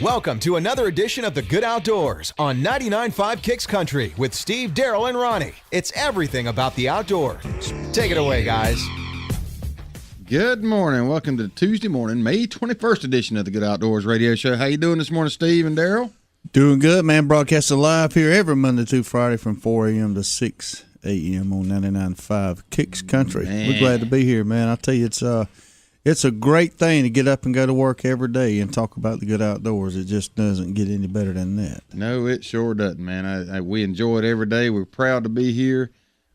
Welcome to another edition of The Good Outdoors on 99.5 Kicks Country with Steve, Daryl, and Ronnie. It's everything about the outdoors. Take it away, guys. Good morning. Welcome to Tuesday morning, May 21st edition of The Good Outdoors Radio Show. How you doing this morning, Steve and Daryl? Doing good, man. Broadcasting live here every Monday through Friday from 4 a.m. to 6 a.m. on 99.5 Kicks Country. Man. We're glad to be here, man. I tell you, it's a great thing to get up and go to work every day and talk about the good outdoors. It just doesn't get any better than that. No, it sure doesn't, man. We enjoy it every day. We're proud to be here.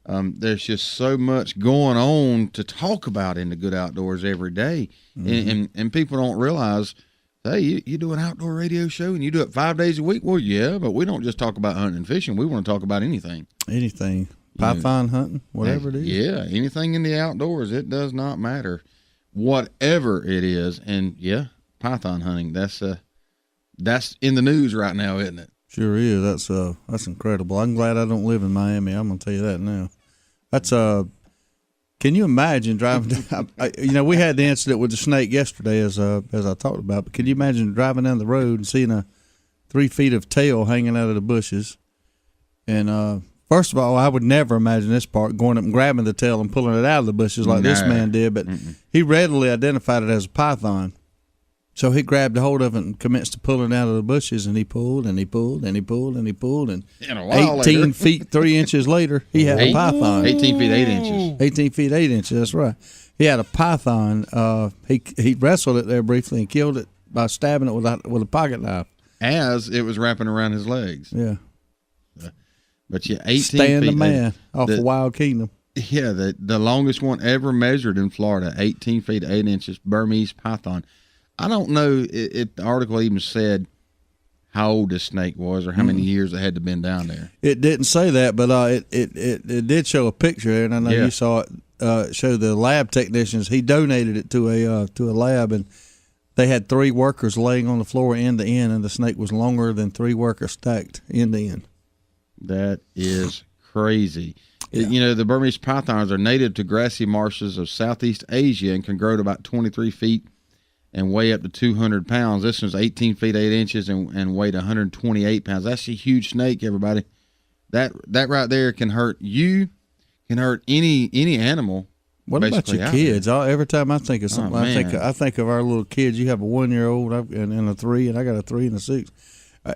There's just so much going on to talk about in the good outdoors every day. Mm-hmm. And people don't realize, hey, you do an outdoor radio show and you do it 5 days a week? Well, yeah, but we don't just talk about hunting and fishing. We want to talk about anything. Anything. Python hunting, whatever it is. Yeah, anything in the outdoors. It does not matter. Whatever it is. And, yeah, python hunting, that's in the news right now, isn't it? Sure is. That's incredible. I'm glad I don't live in Miami. I'm going to tell you that now. That's can you imagine driving we had the incident with the snake yesterday as I talked about, but can you imagine driving down the road and seeing a 3 feet of tail hanging out of the bushes? And first of all, I would never imagine this part, going up and grabbing the tail and pulling it out of the bushes like this man did, but he readily identified it as a python. So he grabbed a hold of it and commenced to pull it out of the bushes, and he pulled, and he pulled, and he pulled, and he pulled, and 18 feet 3 inches later, he had a python. 18 feet 8 inches. 18 feet 8 inches, that's right. He had a python. He wrestled it there briefly and killed it by stabbing it with a pocket knife. As it was wrapping around his legs. Yeah. But yeah, 18 Stand feet. the man off of Wild Kingdom. Yeah, the longest one ever measured in Florida, 18 feet 8 inches, Burmese python. I don't know if the article even said how old this snake was or how many years it had to been down there. It didn't say that, but it did show a picture, and I know you saw it. Show the lab technicians. He donated it to a lab, and they had 3 workers laying on the floor end to end, and the snake was longer than 3 workers stacked end to end. That is crazy. Yeah. The Burmese pythons are native to grassy marshes of Southeast Asia and can grow to about 23 feet and weigh up to 200 pounds. This one's 18 feet 8 inches and weighed 128 pounds. That's a huge snake, everybody. That right there can hurt you, can hurt any animal. What about your kids? Every time I think of something, I think of our little kids. You have a 1-year-old and a 3, and I got a 3 and a 6.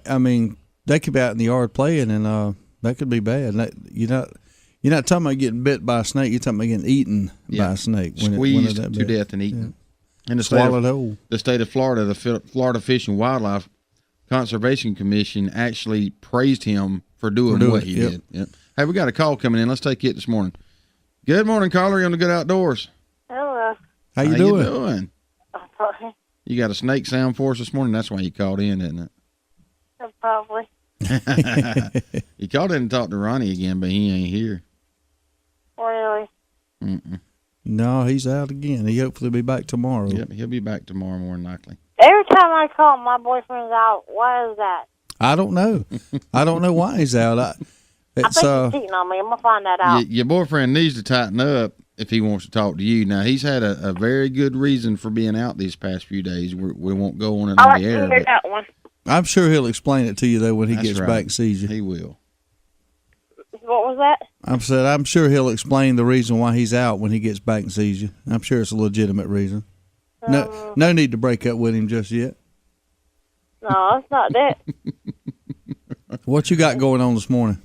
I mean, they could be out in the yard playing, and that could be bad. You're not talking about getting bit by a snake. You're talking about getting eaten by a snake. Squeezed to death and eaten. Yeah. And the state of Florida, the Florida Fish and Wildlife Conservation Commission actually praised him for doing what he did. Yep. Hey, we got a call coming in. Let's take it this morning. Good morning, caller. You're on the Good Outdoors. Hello. How you doing? You got a snake sound for us this morning? That's why you called in, isn't it? Probably. He called in and talked to Ronnie again, but he ain't here. Really? Mm-mm. No, he's out again. He hopefully be back tomorrow. Yep, he'll be back tomorrow more than likely. Every time I call, my boyfriend's out. Why is that? I don't know. I don't know why he's out. I think he's cheating on me. I'm going to find that out. Your boyfriend needs to tighten up if he wants to talk to you. Now, he's had a very good reason for being out these past few days. We won't go on it on the air. Hear that one. I'm sure he'll explain it to you, though, when he gets back and sees you. He will. What was that? I'm sure he'll explain the reason why he's out when he gets back and sees you. I'm sure it's a legitimate reason. No need to break up with him just yet. No, it's not that. What you got going on this morning?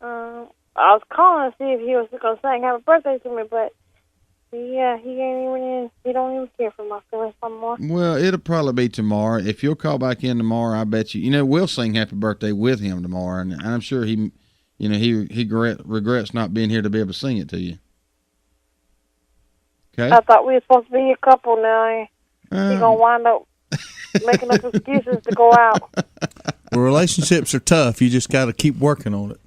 I was calling to see if he was going to sing happy birthday to me, but he ain't even. He don't even care for my feelings anymore. Well, it'll probably be tomorrow. If you'll call back in tomorrow, I bet you. We'll sing happy birthday with him tomorrow, and I'm sure he regrets not being here to be able to sing it to you. Okay. I thought we were supposed to be a couple now. He's gonna wind up making up excuses to go out. Well, relationships are tough. You just got to keep working on it.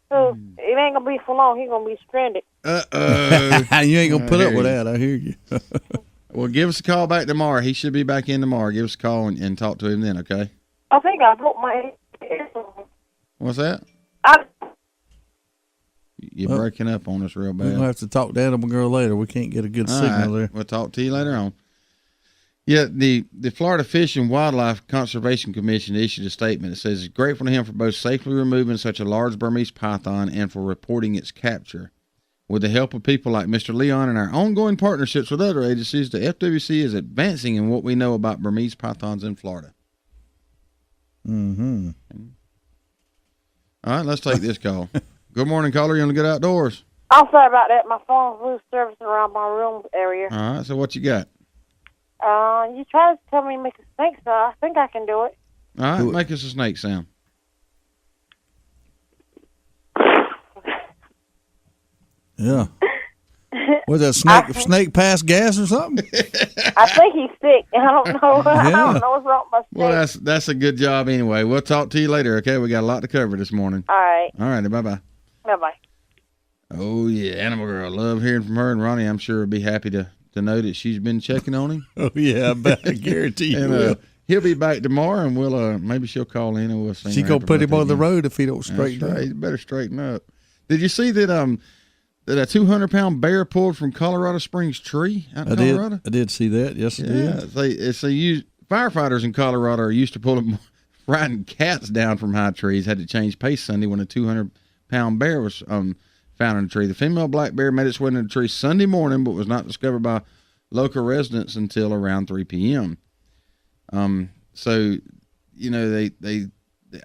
So it ain't gonna be for long. He's gonna be stranded. You ain't gonna put up with that. I hear you. Well, give us a call back tomorrow. He should be back in tomorrow. Give us a call and talk to him then. Okay. I think I broke my earphone. What's that? You're breaking up on us real bad. We'll have to talk to Animal Girl later. We can't get a good signal there. We'll talk to you later on. Yeah, the Florida Fish and Wildlife Conservation Commission issued a statement that says it's grateful to him for both safely removing such a large Burmese python and for reporting its capture. With the help of people like Mr. Leon and our ongoing partnerships with other agencies, the FWC is advancing in what we know about Burmese pythons in Florida. Mm-hmm. All right, let's take this call. Good morning, caller. You on the Good Outdoors? I'm sorry about that. My phone's lose service around my room area. All right, so what you got? You tried to tell me to make a snake, so I think I can do it. All right, make us a snake sound. Yeah. Was that snake pass gas or something? I think he's sick. I don't know. I Yeah. don't know what's wrong with my snake. Well, that's a good job anyway. We'll talk to you later, okay? We got a lot to cover this morning. All right. All righty, bye-bye. Bye-bye. Oh, yeah, Animal Girl. Love hearing from her, and Ronnie, I'm sure, will be happy to know that she's been checking on him. Oh, yeah, I bet. I guarantee you And will. he'll be back tomorrow, and we'll maybe she'll call in and we'll sing. She her going happy to put him birthday on the again. road if he don't That's straighten right. up. He better straighten up. Did you see that that a 200-pound bear pulled from Colorado Springs tree out in Colorado? I did see that. Yes, I Yeah, did. firefighters in Colorado are used to pulling riding cats down from high trees. Had to change pace Sunday when a 200-pound bear was found in a tree. The female black bear made its way into the tree Sunday morning, but was not discovered by local residents until around 3 p.m. So, you know, they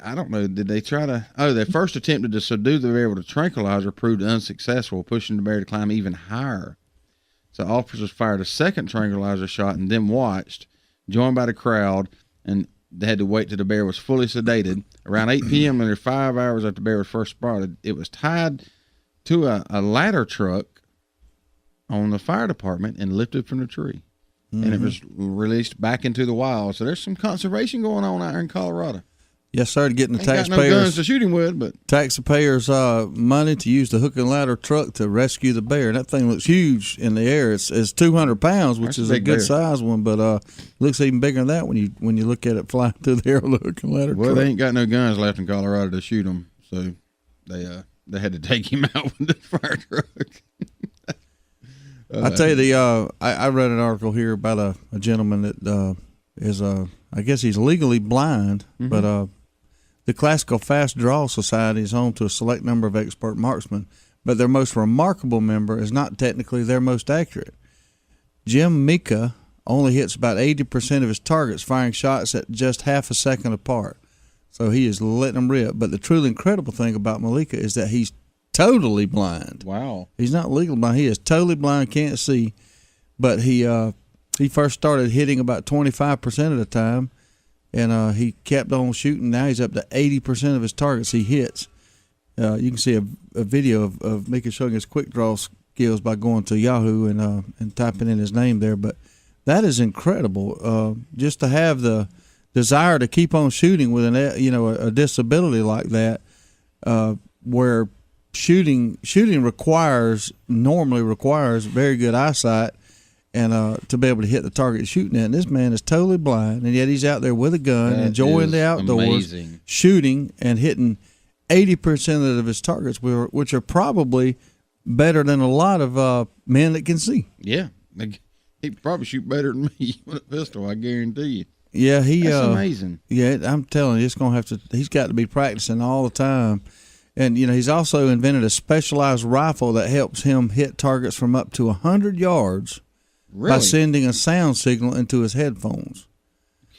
I don't know, did they try to? Oh, they first attempted to subdue the bear with a tranquilizer, proved unsuccessful, pushing the bear to climb even higher. So officers fired a second tranquilizer shot and then watched, joined by the crowd, and they had to wait till the bear was fully sedated. Around 8 p.m., nearly 5 hours after the bear was first spotted, it was tied to a ladder truck on the fire department and lifted from the tree. Mm-hmm. And it was released back into the wild. So there's some conservation going on out here in Colorado. Yes, sir. Getting the Ain't got no guns taxpayers to shoot him with, but taxpayers money to use the hook and ladder truck to rescue the bear. That thing looks huge in the air. It's 200 pounds, which That's is a a big good bear. size one, but looks even bigger than that when you look at it flying through the air with the hook and ladder well, truck. they ain't got no guns left in Colorado to shoot him, so they had to take him out with the fire truck. I tell you, I read an article here about a gentleman that is I guess he's legally blind, but the Classical Fast Draw Society is home to a select number of expert marksmen, but their most remarkable member is not technically their most accurate. Jim Mika only hits about 80% of his targets, firing shots at just half a second apart. So he is letting them rip. But the truly incredible thing about Malika is that he's totally blind. Wow. He's not legally blind. He is totally blind, can't see. But he first started hitting about 25% of the time, and he kept on shooting. Now he's up to 80% of his targets he hits. You can see a video of Mika showing his quick draw skills by going to Yahoo and typing in his name there. But that is incredible. Just to have the desire to keep on shooting with a disability like that, where shooting normally requires very good eyesight and to be able to hit the target he's shooting at. And this man is totally blind, and yet he's out there with a gun, That enjoying is the outdoors, amazing. shooting and hitting 80% of his targets, which are probably better than a lot of men that can see. Yeah. He probably shoot better than me with a pistol, I guarantee you. Yeah, That's amazing. Yeah, I'm telling you, he's got to be practicing all the time. And, he's also invented a specialized rifle that helps him hit targets from up to 100 yards Really? by sending a sound signal into his headphones.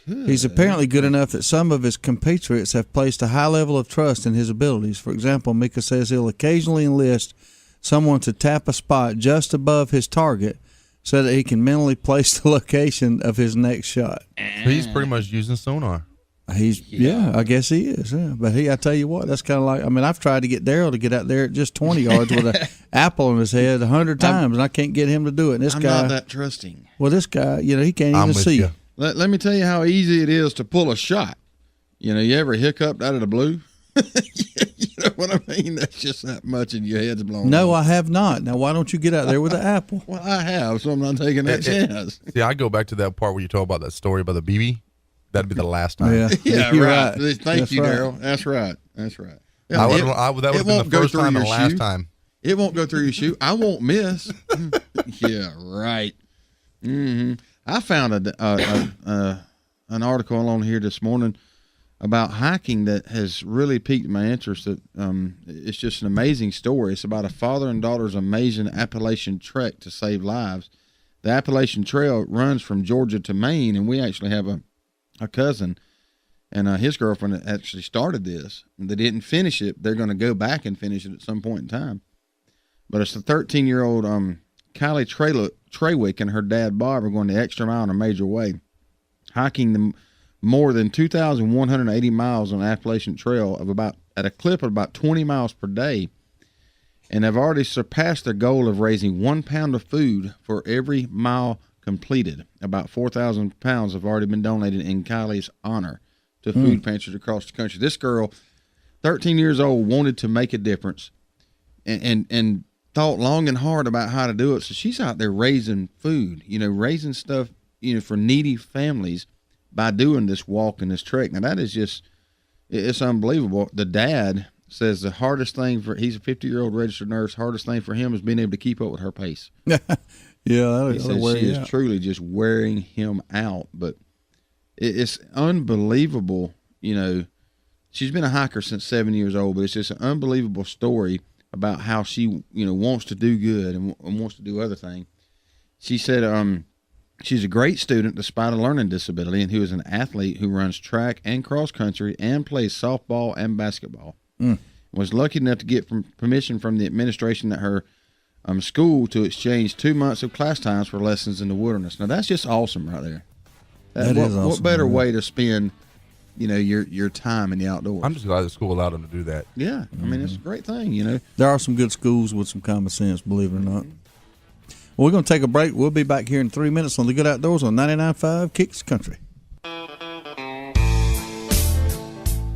He's apparently good enough that some of his compatriots have placed a high level of trust in his abilities. For example, Mika says he'll occasionally enlist someone to tap a spot just above his target so that he can mentally place the location of his next shot. So he's pretty much using sonar. I guess he is. Yeah, but I tell you what, that's kind of like. I've tried to get Daryl to get out there at just 20 yards with an apple in his head 100 times, and I can't get him to do it. And this I'm guy, not that trusting. well, this guy, he can't I'm even with see. you. Let me tell you how easy it is to pull a shot. You ever hiccuped out of the blue? You know what I mean? That's just that much and your head's blown No, off. I have not. Now, why don't you get out there with an apple? Well, I have, so I'm not taking that chance. See, I go back to that part where you talk about that story about the BB. That'd be the last time. Yeah, Yeah, you're right. right. Thank That's you, right. Daryl. That's right. That's right. That Yeah, would have been won't the go first through time and your the last shoe. time. It won't go through your shoe. I won't miss. Yeah, right. Mm-hmm. I found an article on here this morning about hiking that has really piqued my interest. That it's just an amazing story. It's about a father and daughter's amazing Appalachian trek to save lives. The Appalachian Trail runs from Georgia to Maine, and we actually have a cousin and his girlfriend that actually started this. And they didn't finish it. They're going to go back and finish it at some point in time. But it's a 13-year-old Kylie Trawick and her dad Bob are going the extra mile in a major way, hiking the more than 2,180 miles on the Appalachian Trail at a clip of about 20 miles per day. And have already surpassed their goal of raising 1 pound of food for every mile completed. About 4,000 pounds have already been donated in Kylie's honor to food pantries across the country. This girl, 13 years old, wanted to make a difference and thought long and hard about how to do it. So she's out there raising food, raising stuff, for needy families by doing this walk and this trek. Now, that is just, it's unbelievable. The dad says the hardest thing he's a 50-year-old registered nurse, hardest thing for him is being able to keep up with her pace. Yeah, he says she is truly just wearing him out. But it's unbelievable, she's been a hiker since 7 years old, but it's just an unbelievable story about how she, wants to do good and wants to do other things. She said she's a great student despite a learning disability, and who is an athlete who runs track and cross country and plays softball and basketball. Was lucky enough to get permission from the administration at her school to exchange 2 months of class times for lessons in the wilderness. Now, that's just awesome right there. That is awesome. What better way to spend, your time in the outdoors? I'm just glad the school allowed them to do that. Yeah, I mean, it's a great thing, There are some good schools with some common sense, believe it or not. Well, we're going to take a break. We'll be back here in 3 minutes on The Good Outdoors on 99.5 Kicks Country.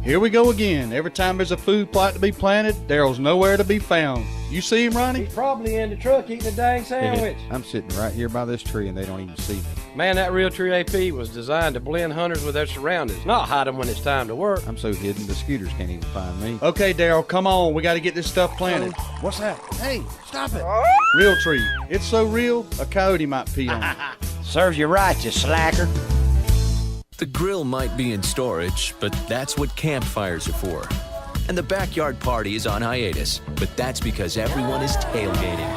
Here we go again. Every time there's a food plot to be planted, Daryl's nowhere to be found. You see him, Ronnie? He's probably in the truck eating a dang sandwich. I'm sitting right here by this tree, and they don't even see me. Man, that Realtree AP was designed to blend hunters with their surroundings, not hide them when it's time to work. I'm so hidden, the scooters can't even find me. Okay, Daryl, come on. We got to get this stuff planted. What's that? Hey, stop it. Realtree. It's so real, a coyote might pee on it. Serves you right, you slacker. The grill might be in storage, but that's what campfires are for. And the backyard party is on hiatus, but that's because everyone is tailgating.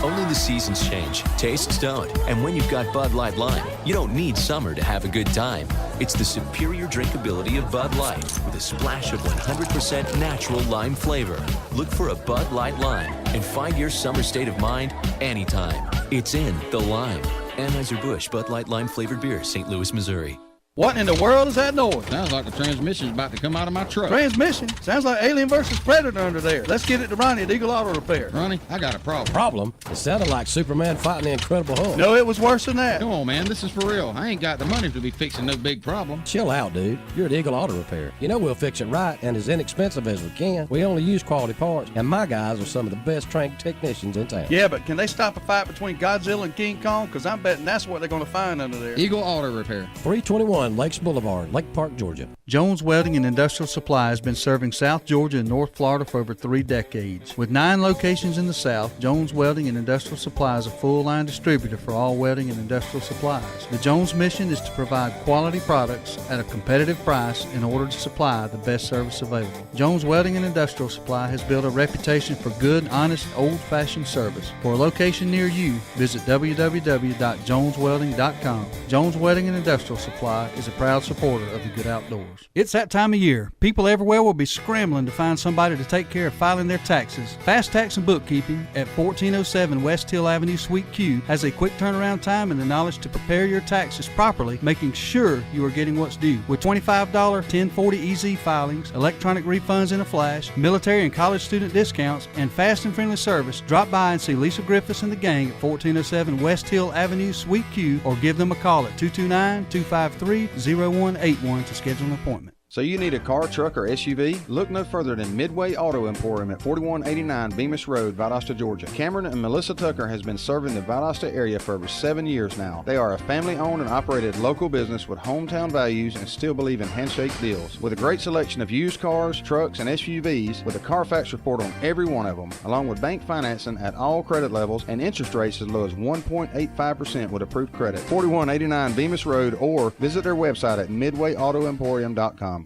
Only the seasons change, tastes don't, and when you've got Bud Light Lime, you don't need summer to have a good time. It's the superior drinkability of Bud Light with a splash of 100% natural lime flavor. Look for a Bud Light Lime and find your summer state of mind anytime. It's in the lime. Anheuser-Busch Bud Light Lime flavored beer, St. Louis, Missouri. What in the world is that noise? Sounds like the transmission's about to come out of my truck. Transmission? Sounds like Alien versus Predator under there. Let's get it to Ronnie at Eagle Auto Repair. Ronnie, I got a problem. Problem? It sounded like Superman fighting the Incredible Hulk. No, it was worse than that. Come on, man, this is for real. I ain't got the money to be fixing no big problem. Chill out, dude. You're at Eagle Auto Repair. You know we'll fix it right and as inexpensive as we can. We only use quality parts, and my guys are some of the best trained technicians in town. Yeah, but can they stop a fight between Godzilla and King Kong? Because I'm betting that's what they're going to find under there. Eagle Auto Repair. 321 Lakes Boulevard, Lake Park, Georgia. Jones Welding and Industrial Supply has been serving South Georgia and North Florida for over 3 decades. With 9 locations in the South, Jones Welding and Industrial Supply is a full-line distributor for all welding and industrial supplies. The Jones mission is to provide quality products at a competitive price in order to supply the best service available. Jones Welding and Industrial Supply has built a reputation for good, honest, old-fashioned service. For a location near you, visit www.joneswelding.com. Jones Welding and Industrial Supply is a proud supporter of the Good Outdoors. It's that time of year. People everywhere will be scrambling to find somebody to take care of filing their taxes. Fast Tax and Bookkeeping at 1407 West Hill Avenue, Suite Q has a quick turnaround time and the knowledge to prepare your taxes properly, making sure you are getting what's due. With $25 1040 EZ filings, electronic refunds in a flash, military and college student discounts, and fast and friendly service, drop by and see Lisa Griffiths and the gang at 1407 West Hill Avenue, Suite Q, or give them a call at 229-253-0181 to schedule an appointment. So you need a car, truck, or SUV? Look no further than Midway Auto Emporium at 4189 Bemis Road, Valdosta, Georgia. Cameron and Melissa Tucker has been serving the Valdosta area for over 7 years now. They are a family-owned and operated local business with hometown values and still believe in handshake deals. With a great selection of used cars, trucks, and SUVs, with a Carfax report on every one of them, along with bank financing at all credit levels and interest rates as low as 1.85% with approved credit. 4189 Bemis Road, or visit their website at midwayautoemporium.com.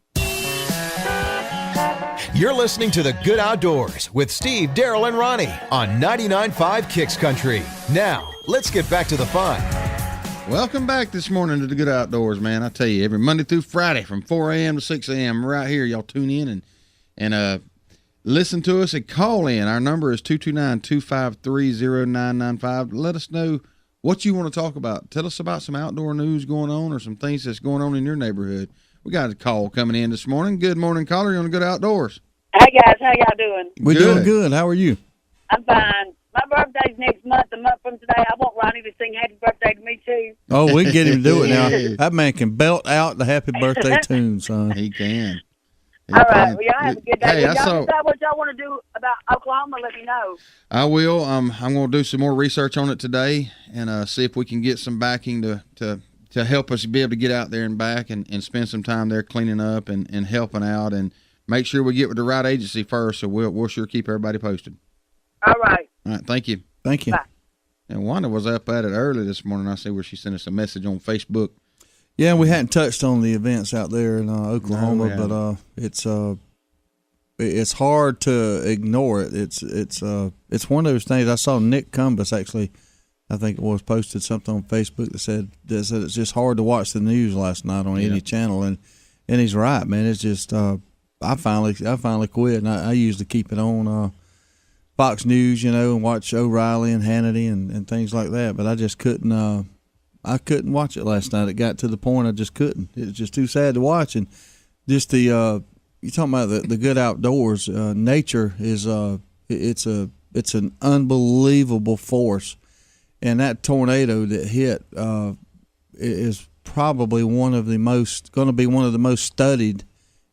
You're listening to The Good Outdoors with Steve, Daryl, and Ronnie on 99.5 Kicks Country. Now, let's get back to the fun. Welcome back this morning to the Good Outdoors, man. I tell you, every Monday through Friday from 4 a.m. to 6 a.m. right here, y'all tune in and listen to us and call in. Our number is 229-253-0995. Let us know what you want to talk about. Tell us about some outdoor news going on or some things that's going on in your neighborhood. We got a call coming in this morning. Good morning, caller. You're on the Good Outdoors. Hey, guys. How y'all doing? We're doing good. How are you? I'm fine. My birthday's next month, a month from today. I want Ronnie to sing happy birthday to me, too. Oh, we can get him to do it now. That man can belt out the happy birthday tune, son. He can. All right. Well, y'all have a good day. Hey, When y'all decide what y'all want to do about Oklahoma, let me know. I will. I'm going to do some more research on it today and see if we can get some backing to help us be able to get out there and back and spend some time there cleaning up and helping out and make sure we get with the right agency first. So we'll sure keep everybody posted. All right. All right. Thank you. Thank you. Bye. And Wanda was up at it early this morning. I see where she sent us a message on Facebook. Yeah, we hadn't touched on the events out there in Oklahoma, No, but it's hard to ignore it. It's one of those things. I saw Nick Cumbus actually, I think it was, posted something on Facebook that said it's just hard to watch the news last night on any channel, and he's right, man. It's just I finally quit, and I usually keep it on Fox News, and watch O'Reilly and Hannity and things like that, but I just couldn't. I couldn't watch it last night. It got to the point I just couldn't. It was just too sad to watch, and just you're talking about the good outdoors. Nature is it's an unbelievable force. And that tornado that hit is probably going to be one of the most studied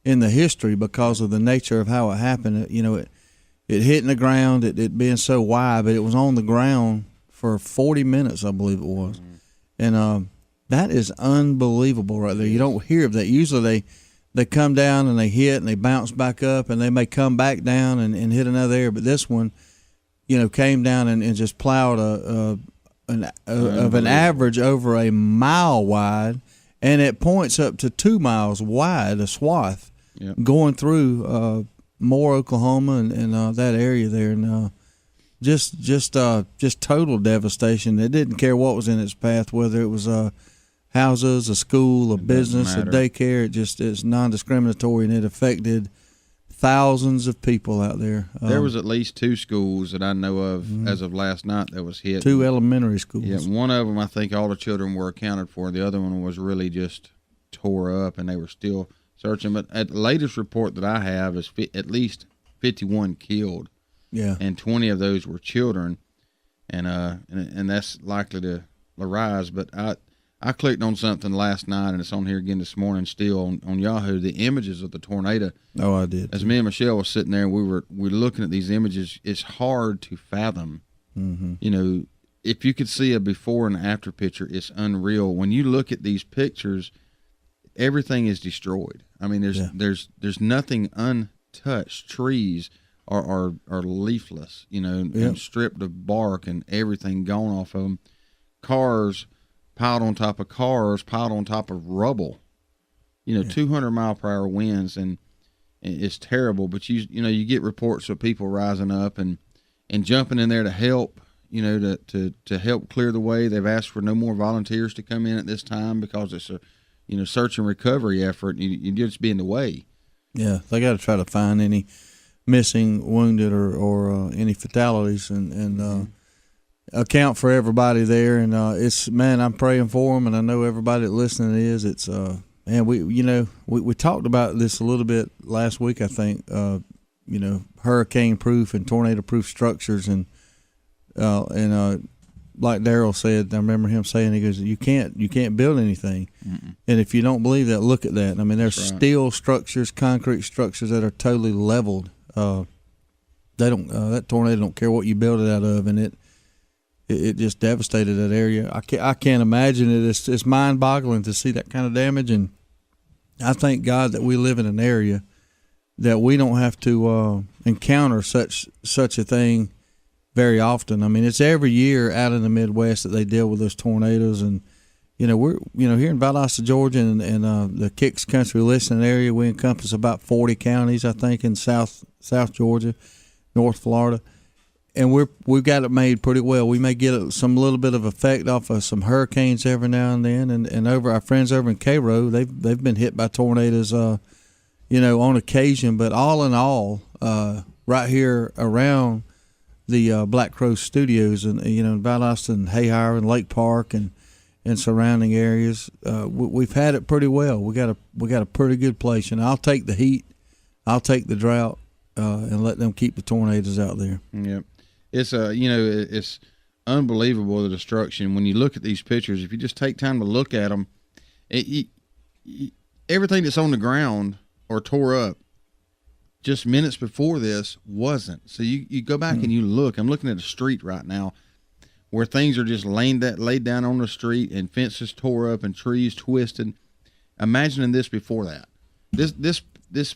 in the history because of the nature of how it happened. It hit in the ground, it being so wide, but it was on the ground for 40 minutes, I believe it was. And that is unbelievable right there. You don't hear of that. Usually they come down and they hit and they bounce back up and they may come back down and hit another area. But this one, came down and just plowed an average over a mile wide, and it points up to 2 miles wide, a swath, going through Moore, Oklahoma, and that area there, and just total devastation. It didn't care what was in its path, whether it was houses, a school, a business, a daycare. It's non-discriminatory, and it affected thousands of people out there. There was at least 2 schools that I know of as of last night that was hit. 2 elementary schools. Yeah, one of them I think all the children were accounted for. The other one was really just tore up, and they were still searching. But at the latest report that I have is at least 51 killed. Yeah, and 20 of those were children, and that's likely to rise. But I clicked on something last night, and it's on here again this morning still on Yahoo, the images of the tornado. Oh, I did. As me and Michelle was sitting there, we're looking at these images. It's hard to fathom. Mm-hmm. If you could see a before and after picture, it's unreal. When you look at these pictures, everything is destroyed. I mean, there's nothing untouched. Trees are leafless, and stripped of bark and everything gone off of them. Cars piled on top of cars, piled on top of rubble. 200-mile-per-hour winds, and it's terrible. But you get reports of people rising up and jumping in there to help, to help clear the way. They've asked for no more volunteers to come in at this time because it's a search and recovery effort. You just be in the way. Yeah, they got to try to find any missing, wounded, or any fatalities, and account for everybody there. And I'm praying for them, and I know everybody that listening is. It's and we talked about this a little bit last week, I think. Hurricane proof and tornado proof structures, and like Daryl said, I remember him saying, he goes, you can't build anything. And if you don't believe that, look at that. I mean, there's steel structures, concrete structures that are totally leveled. They don't that tornado don't care what you build it out of, and it just devastated that area. I can't imagine it. It's mind-boggling to see that kind of damage, and I thank God that we live in an area that we don't have to encounter such a thing very often. I mean, it's every year out in the Midwest that they deal with those tornadoes, and we're here in Valdosta, Georgia, and the Kicks Country listening area. We encompass about 40 counties, I think, in South Georgia, North Florida, and we've got it made pretty well. We may get some little bit of effect off of some hurricanes every now and then, and over our friends over in Cairo, they've been hit by tornadoes, on occasion. But all in all, right here around the Black Crow Studios, and in Valdosta and Hayhire and Lake Park and surrounding areas, we've had it pretty well. We got a pretty good place, and I'll take the heat, I'll take the drought, and let them keep the tornadoes out there. Yep. It's it's unbelievable, the destruction. When you look at these pictures, if you just take time to look at them, everything that's on the ground or tore up just minutes before this wasn't. So you go back and you look. I'm looking at a street right now where things are just laid down on the street, and fences tore up and trees twisted. Imagining this before that. This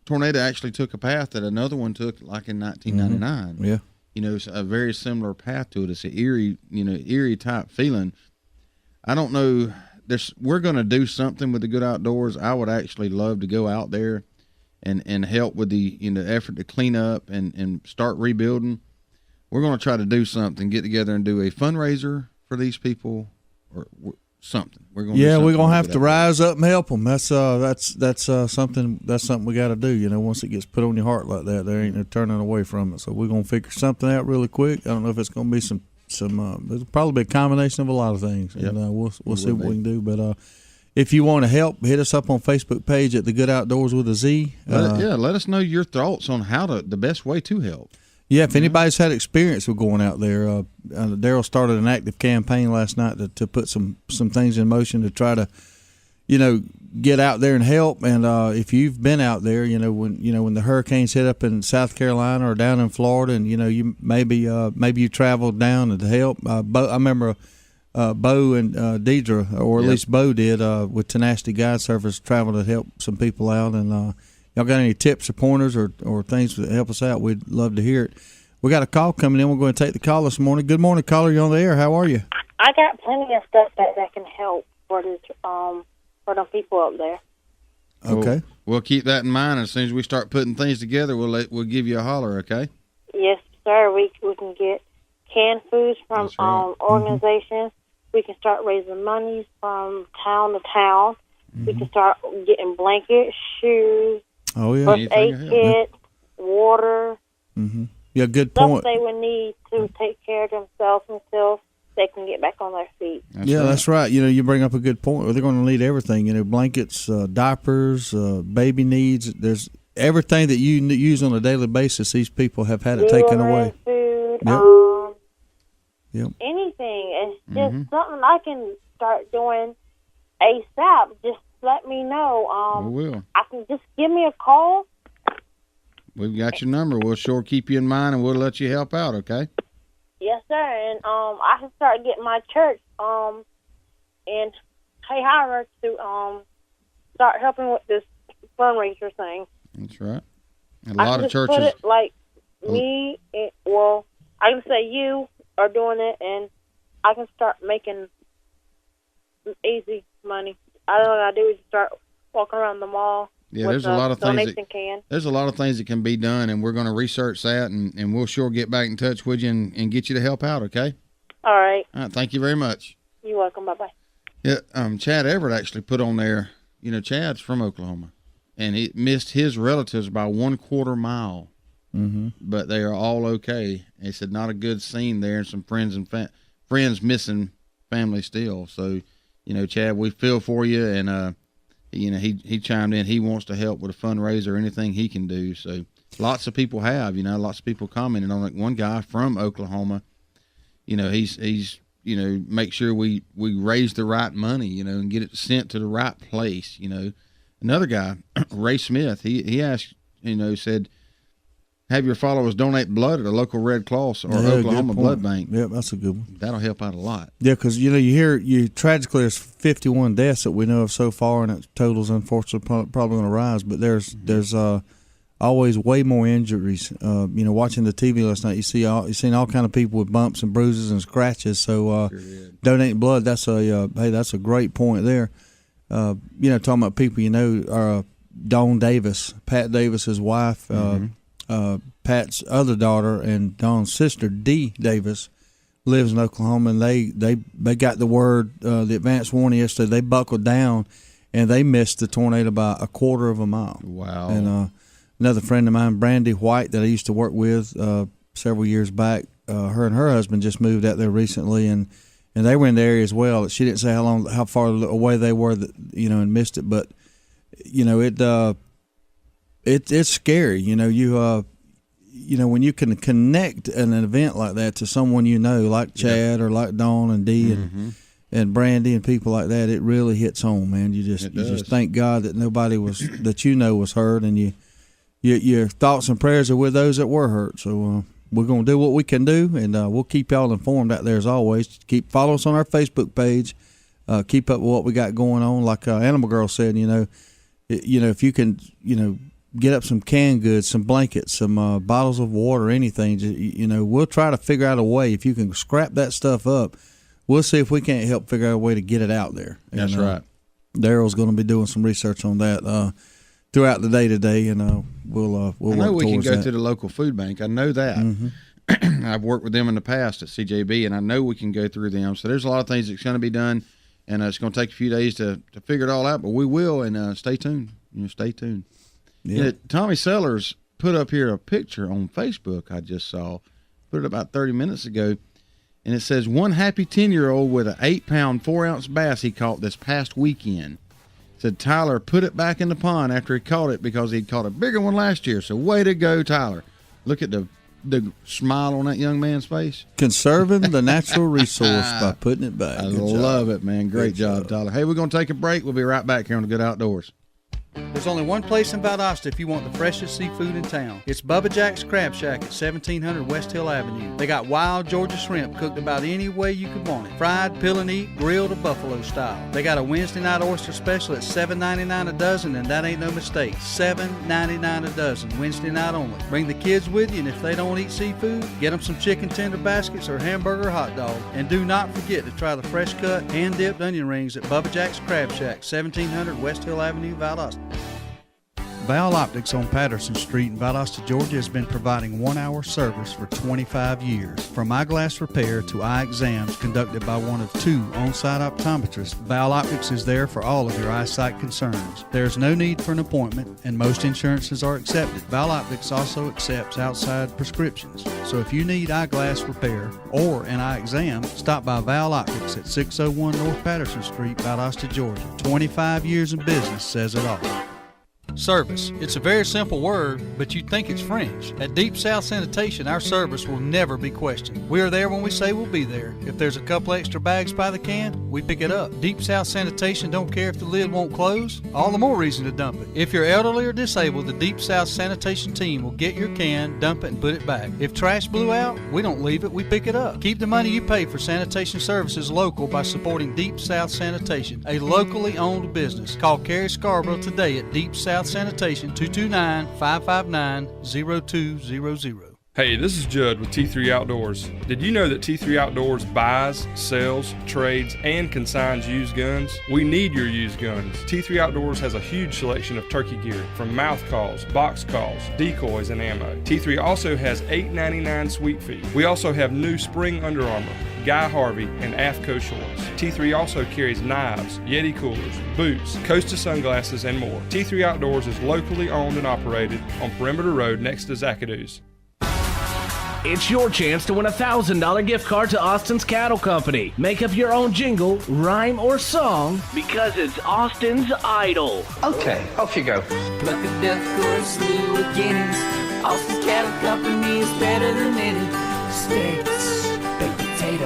tornado actually took a path that another one took, like in 1999. Yeah. It's a very similar path to it. It's an eerie type feeling. I don't know. We're going to do something with the Good Outdoors. I would actually love to go out there and help with the effort to clean up and start rebuilding. We're going to try to do something, get together and do a fundraiser for these people or something. We're going to have to rise up and help them. That's something we got to do. Once it gets put on your heart like that, there ain't no turning away from it. So we're going to figure something out really quick. I don't know if it's going to be some there's probably be a combination of a lot of things, and we'll see what we can do. But if you want to help, hit us up on Facebook page at the Good Outdoors with a Z. Let us know your thoughts on the best way to help. Yeah, if anybody's had experience with going out there, Daryl started an active campaign last night to put some things in motion to try to, get out there and help. And if you've been out there, when the hurricanes hit up in South Carolina or down in Florida, and you maybe you traveled down to help. I remember Bo and Deidre, or at least Bo did, with Tenacity Guide Service, traveled to help some people out. And y'all got any tips or pointers or things to help us out? We'd love to hear it. We got a call coming in. We're going to take the call this morning. Good morning, caller. You're on the air. How are you? I got plenty of stuff that can help for the people up there. Okay. We'll keep that in mind. As soon as we start putting things together, we'll give you a holler. Okay. Yes, sir. We can get canned foods from organizations. We can start raising monies from town to town. We can start getting blankets, shoes, first aid kits, water. Yeah, good stuff point. They would need to take care of themselves until they can get back on their feet. That's right. You bring up a good point. They're going to need everything. Blankets, diapers, baby needs. There's everything that you use on a daily basis. These people have had it taken away. Food, anything. It's just something I can start doing ASAP. Just let me know. We will. I can just give me a call. We've got your number. We'll sure keep you in mind, and we'll let you help out, okay? Yes, sir. And I can start getting my church in Hayhire to start helping with this fundraiser thing. That's right. A lot of churches. Put it like me. I can say you are doing it, and I can start making easy money. All I gotta do is start walking around the mall. Yeah, there's a lot of things. There's a lot of things that can be done, and we're going to research that, and we'll sure get back in touch with you and get you to help out. Okay. All right. Thank you very much. You're welcome. Bye bye. Yeah. Chad Everett actually put on there. Chad's from Oklahoma, and he missed his relatives by 1/4 mile. But they are all okay. He said not a good scene there, and some friends friends missing family still. So, Chad, we feel for you, and he chimed in. He wants to help with a fundraiser or anything he can do. So lots of people have, lots of people commented on it. One guy from Oklahoma, he's make sure we raise the right money, and get it sent to the right place. Another guy, Ray Smith, he asked, said, have your followers donate blood at a local Red Cross or Oklahoma blood bank. Yeah, that's a good one. That'll help out a lot. Yeah, because tragically there's 51 deaths that we know of so far, and it totals unfortunately probably going to rise. But there's always way more injuries. Watching the TV last night, you've seen all kind of people with bumps and bruises and scratches. So donating blood, that's a great point there. Talking about people Dawn Davis, Pat Davis's wife. Pat's other daughter and Dawn's sister, Dee Davis, lives in Oklahoma, and they got the word, the advance warning yesterday. They buckled down, and they missed the tornado by a quarter of a mile. Wow. And another friend of mine, Brandy White, that I used to work with several years back, her and her husband just moved out there recently, and they were in the area as well. She didn't say how far away they were, and missed it, but it's scary. When you can connect an event like that to someone like Chad or like Dawn and Dee and Brandy and people like that, it really hits home, man. You just thank God that nobody was was hurt, and your thoughts and prayers are with those that were hurt. So we're gonna do what we can do, and we'll keep y'all informed out there as always. Follow us on our Facebook page. Keep up with what we got going on. Like Animal Girl said, if you can, get up some canned goods, some blankets, some bottles of water, anything. We'll try to figure out a way. If you can scrap that stuff up, we'll see if we can't help figure out a way to get it out there. That's right. Daryl's going to be doing some research on that throughout the day today, and we'll I know work we can towards go that. to the local food bank. I know that. I've worked with them in the past at CJB, and I know we can go through them. So there's a lot of things that's going to be done, and it's going to take a few days to figure it all out, but we will, and stay tuned. Stay tuned. Yeah. Tommy Sellers put up here a picture on Facebook I just saw, put it about 30 minutes ago, and it says, one happy 10-year-old with an 8-pound, 4-ounce bass he caught this past weekend. Said Tyler put it back in the pond after he caught it because he'd caught a bigger one last year. So way to go, Tyler. Look at the smile on that young man's face. Conserving the natural resource by putting it back. I love it, man. Great job, Tyler. Hey, we're going to take a break. We'll be right back here on the Good Outdoors. There's only one place in Valdosta if you want the freshest seafood in town. It's Bubba Jack's Crab Shack at 1700 West Hill Avenue. They got wild Georgia shrimp cooked about any way you could want it. Fried, peel and eat, grilled, or buffalo style. They got a Wednesday night oyster special at $7.99 a dozen, and that ain't no mistake. $7.99 a dozen, Wednesday night only. Bring the kids with you, and if they don't eat seafood, get them some chicken tender baskets or hamburger hot dog. And do not forget to try the fresh cut, hand-dipped onion rings at Bubba Jack's Crab Shack, 1700 West Hill Avenue, Valdosta. Val Optics on Patterson Street in Valdosta, Georgia has been providing 1-hour service for 25 years. From eyeglass repair to eye exams conducted by one of 2 on-site optometrists, Val Optics is there for all of your eyesight concerns. There is no need for an appointment, and most insurances are accepted. Val Optics also accepts outside prescriptions. So if you need eyeglass repair or an eye exam, stop by Val Optics at 601 North Patterson Street, Valdosta, Georgia. 25 years in business says it all. Service. It's a very simple word, but you'd think it's French. At Deep South Sanitation, our service will never be questioned. We are there when we say we'll be there. If there's a couple extra bags by the can, we pick it up. Deep South Sanitation don't care if the lid won't close. All the more reason to dump it. If you're elderly or disabled, the Deep South Sanitation team will get your can, dump it, and put it back. If trash blew out, we don't leave it, we pick it up. Keep the money you pay for sanitation services local by supporting Deep South Sanitation, a locally owned business. Call Carrie Scarborough today at Deep South Sanitation, 229-559-0200. Hey, this is Judd with T3 Outdoors. Did you know that T3 Outdoors buys, sells, trades, and consigns used guns? We need your used guns. T3 Outdoors has a huge selection of turkey gear, from mouth calls, box calls, decoys, and ammo. T3 also has $8.99 sweet fee. We also have new spring Under Armour, Guy Harvey, and AFCO shorts. T3 also carries knives, Yeti coolers, boots, Costa sunglasses, and more. T3 Outdoors is locally owned and operated on Perimeter Road next to Zacadoo's. It's your chance to win a $1,000 gift card to Austin's Cattle Company. Make up your own jingle, rhyme, or song because it's Austin's Idol. Okay, off you go. Pluck a duck or a slew of guineas. Austin's Cattle Company is better than any. Steaks, baked potato,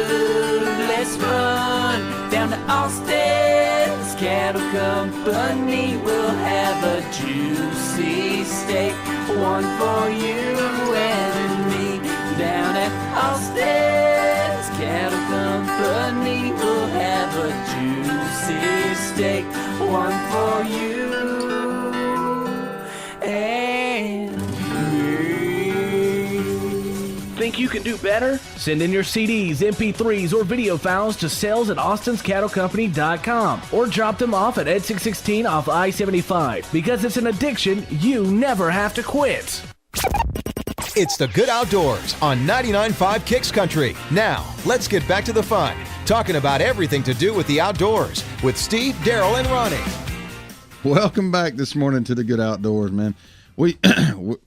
food. Let's run down to Austin's Cattle Company. We'll have a juicy steak, one for you and me. Down at Austin's Cattle Company, we'll have a juicy steak, one for you and me. Think you can do better? Send in your CDs, MP3s, or video files to sales@austinscattlecompany.com or drop them off at Ed 616 off I-75. Because it's an addiction you never have to quit. It's the Good Outdoors on 99.5 Kicks Country. Now, let's get back to the fun, talking about everything to do with the outdoors with Steve, Daryl, and Ronnie. Welcome back this morning to the Good Outdoors, man. We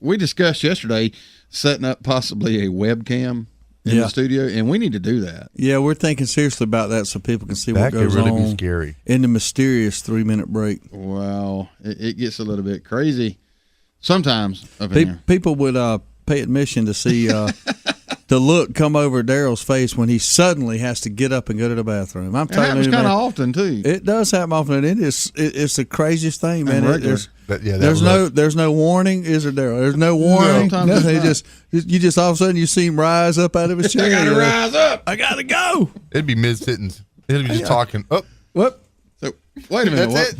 we discussed yesterday setting up possibly a webcam in the studio, and we need to do that. Yeah, we're thinking seriously about that so people can see what That goes could really on be scary. in the mysterious 3-minute break. Wow, it gets a little bit crazy sometimes up in here. People would pay admission to see the look come over Daryl's face when he suddenly has to get up and go to the bathroom. I'm It telling happens you, kind of man, often too. it does happen often. And it's the craziest thing, man. There's no warning, is there, Daryl? There's no warning. No, nothing. You just all of a sudden you see him rise up out of his chair. I gotta rise up. I gotta go. It'd be mid-sentence. It'd be just talking. Oh, what? So wait a minute. That's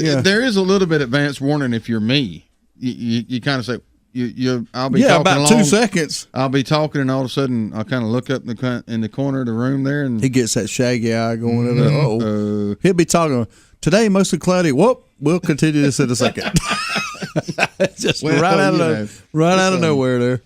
it. There is a little bit advance warning if you're me. You kind of say I'll be talking about along, 2 seconds. I'll be talking, and all of a sudden I'll kind of look up in the corner of the room there, and He gets that shaggy eye going over there. Oh, he'll be talking. Today mostly cloudy. Whoop. We'll continue this in a second. Just Well, right out of nowhere there.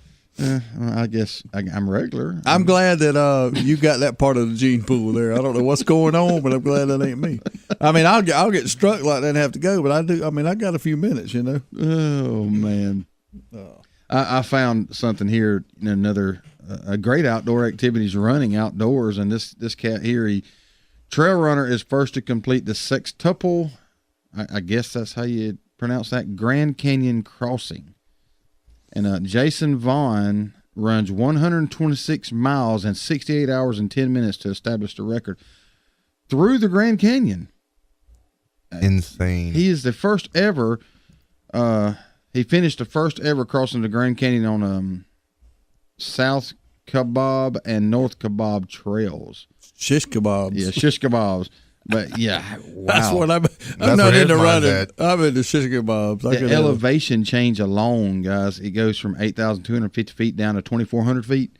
I guess I'm regular. I'm glad that you got that part of the gene pool there. I don't know what's going on, but I'm glad that ain't me. I mean, I'll get struck like that and have to go, but I do. I mean, I got a few minutes, you know. Oh man, I found something here. Another a great outdoor activities running outdoors, and this cat here, he trail runner is first to complete the sextuple. I guess that's how you pronounce that, Grand Canyon crossing. And Jason Vaughn runs 126 miles in 68 hours and 10 minutes to establish the record through the Grand Canyon. insane. He is the first ever. He finished the first ever crossing the Grand Canyon on South Kabob and North Kabob trails. Shish kebabs. Yeah, shish kebabs. But yeah, wow. That's what I'm not into running. I'm into shish kebabs. The elevation change alone, guys, it goes from 8,250 feet down to 2,400 feet.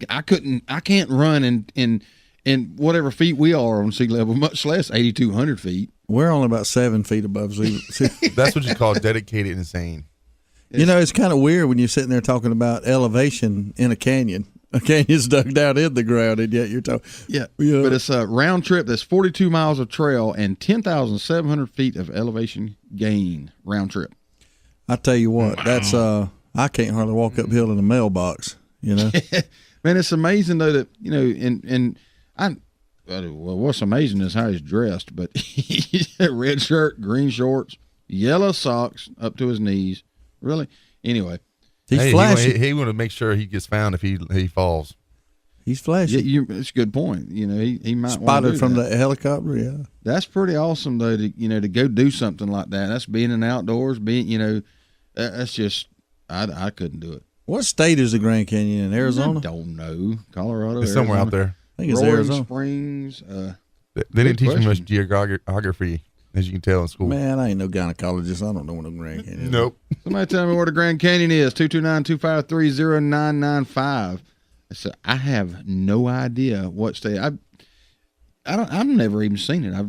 I can't run in whatever feet we are on sea level, much less 8,200 feet. We're only about 7 feet above sea. That's what you call dedicated insane. You know, it's kind of weird when you're sitting there talking about elevation in a canyon. A canyon's dug down in the ground, and yet you're talking. Yeah, but it's a round trip that's 42 miles of trail and 10,700 feet of elevation gain round trip. I tell you what, that's I can't hardly walk uphill in a mailbox. You know, man, it's amazing though that well, what's amazing is how he's dressed. But red shirt, green shorts, yellow socks up to his knees. Really, anyway. He's flashy. He want to make sure he gets found if he falls. He's flashy. Yeah, it's a good point. You know, he might spotted from the helicopter. Yeah, that's pretty awesome though. To go do something like that. That's being in the outdoors. That's just I couldn't do it. What state is the Grand Canyon in? Arizona? I don't know. Colorado. It's somewhere out there. I think it's Roaring Arizona. Springs. They didn't teach me much geography, as you can tell in school. Man, I ain't no gynecologist. I don't know what a Grand Canyon is. Nope. Somebody tell me where the Grand Canyon is. 229-253-0995. So I have no idea what state. I've never even seen it. I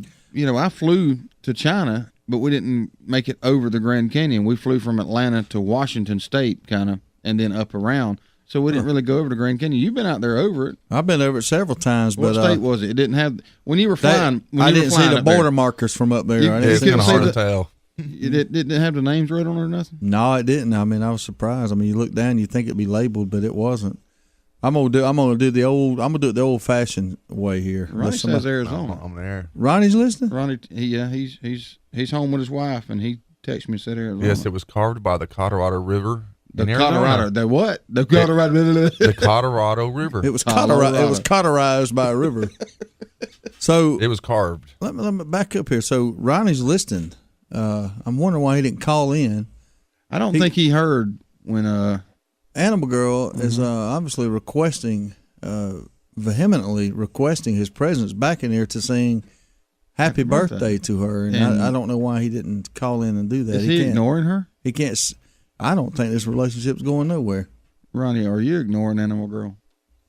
flew to China, but we didn't make it over the Grand Canyon. We flew from Atlanta to Washington State, kind of, and then up around. So we didn't really go over the Grand Canyon. You've been out there over it. I've been over it several times. What but state was it? It didn't have when you were flying. I didn't see the border markers from up there. It's kind of hard to tell. It didn't have the names right on it or nothing? No, it didn't. I mean, I was surprised. I mean, you look down, you think it'd be labeled, but it wasn't. I'm gonna do it the old fashioned way here. Ronnie says Arizona. I'm there. Ronnie's listening? Ronnie, he's home with his wife, and he texted me and said Arizona. Yes, it was carved by the Colorado River The in Arizona. Colorado. The what? The Colorado. The Colorado River. It was Colorado. It was cauterized by a river. So it was carved. Let me back up here. So Ronnie's listening. I'm wondering why he didn't call in. I don't think he heard when Animal Girl is obviously requesting, vehemently requesting his presence back in here to sing happy birthday to her, and I don't know why he didn't call in and do that. Is he ignoring her? He can't. I don't think this relationship's going nowhere. Ronnie, are you ignoring Animal Girl?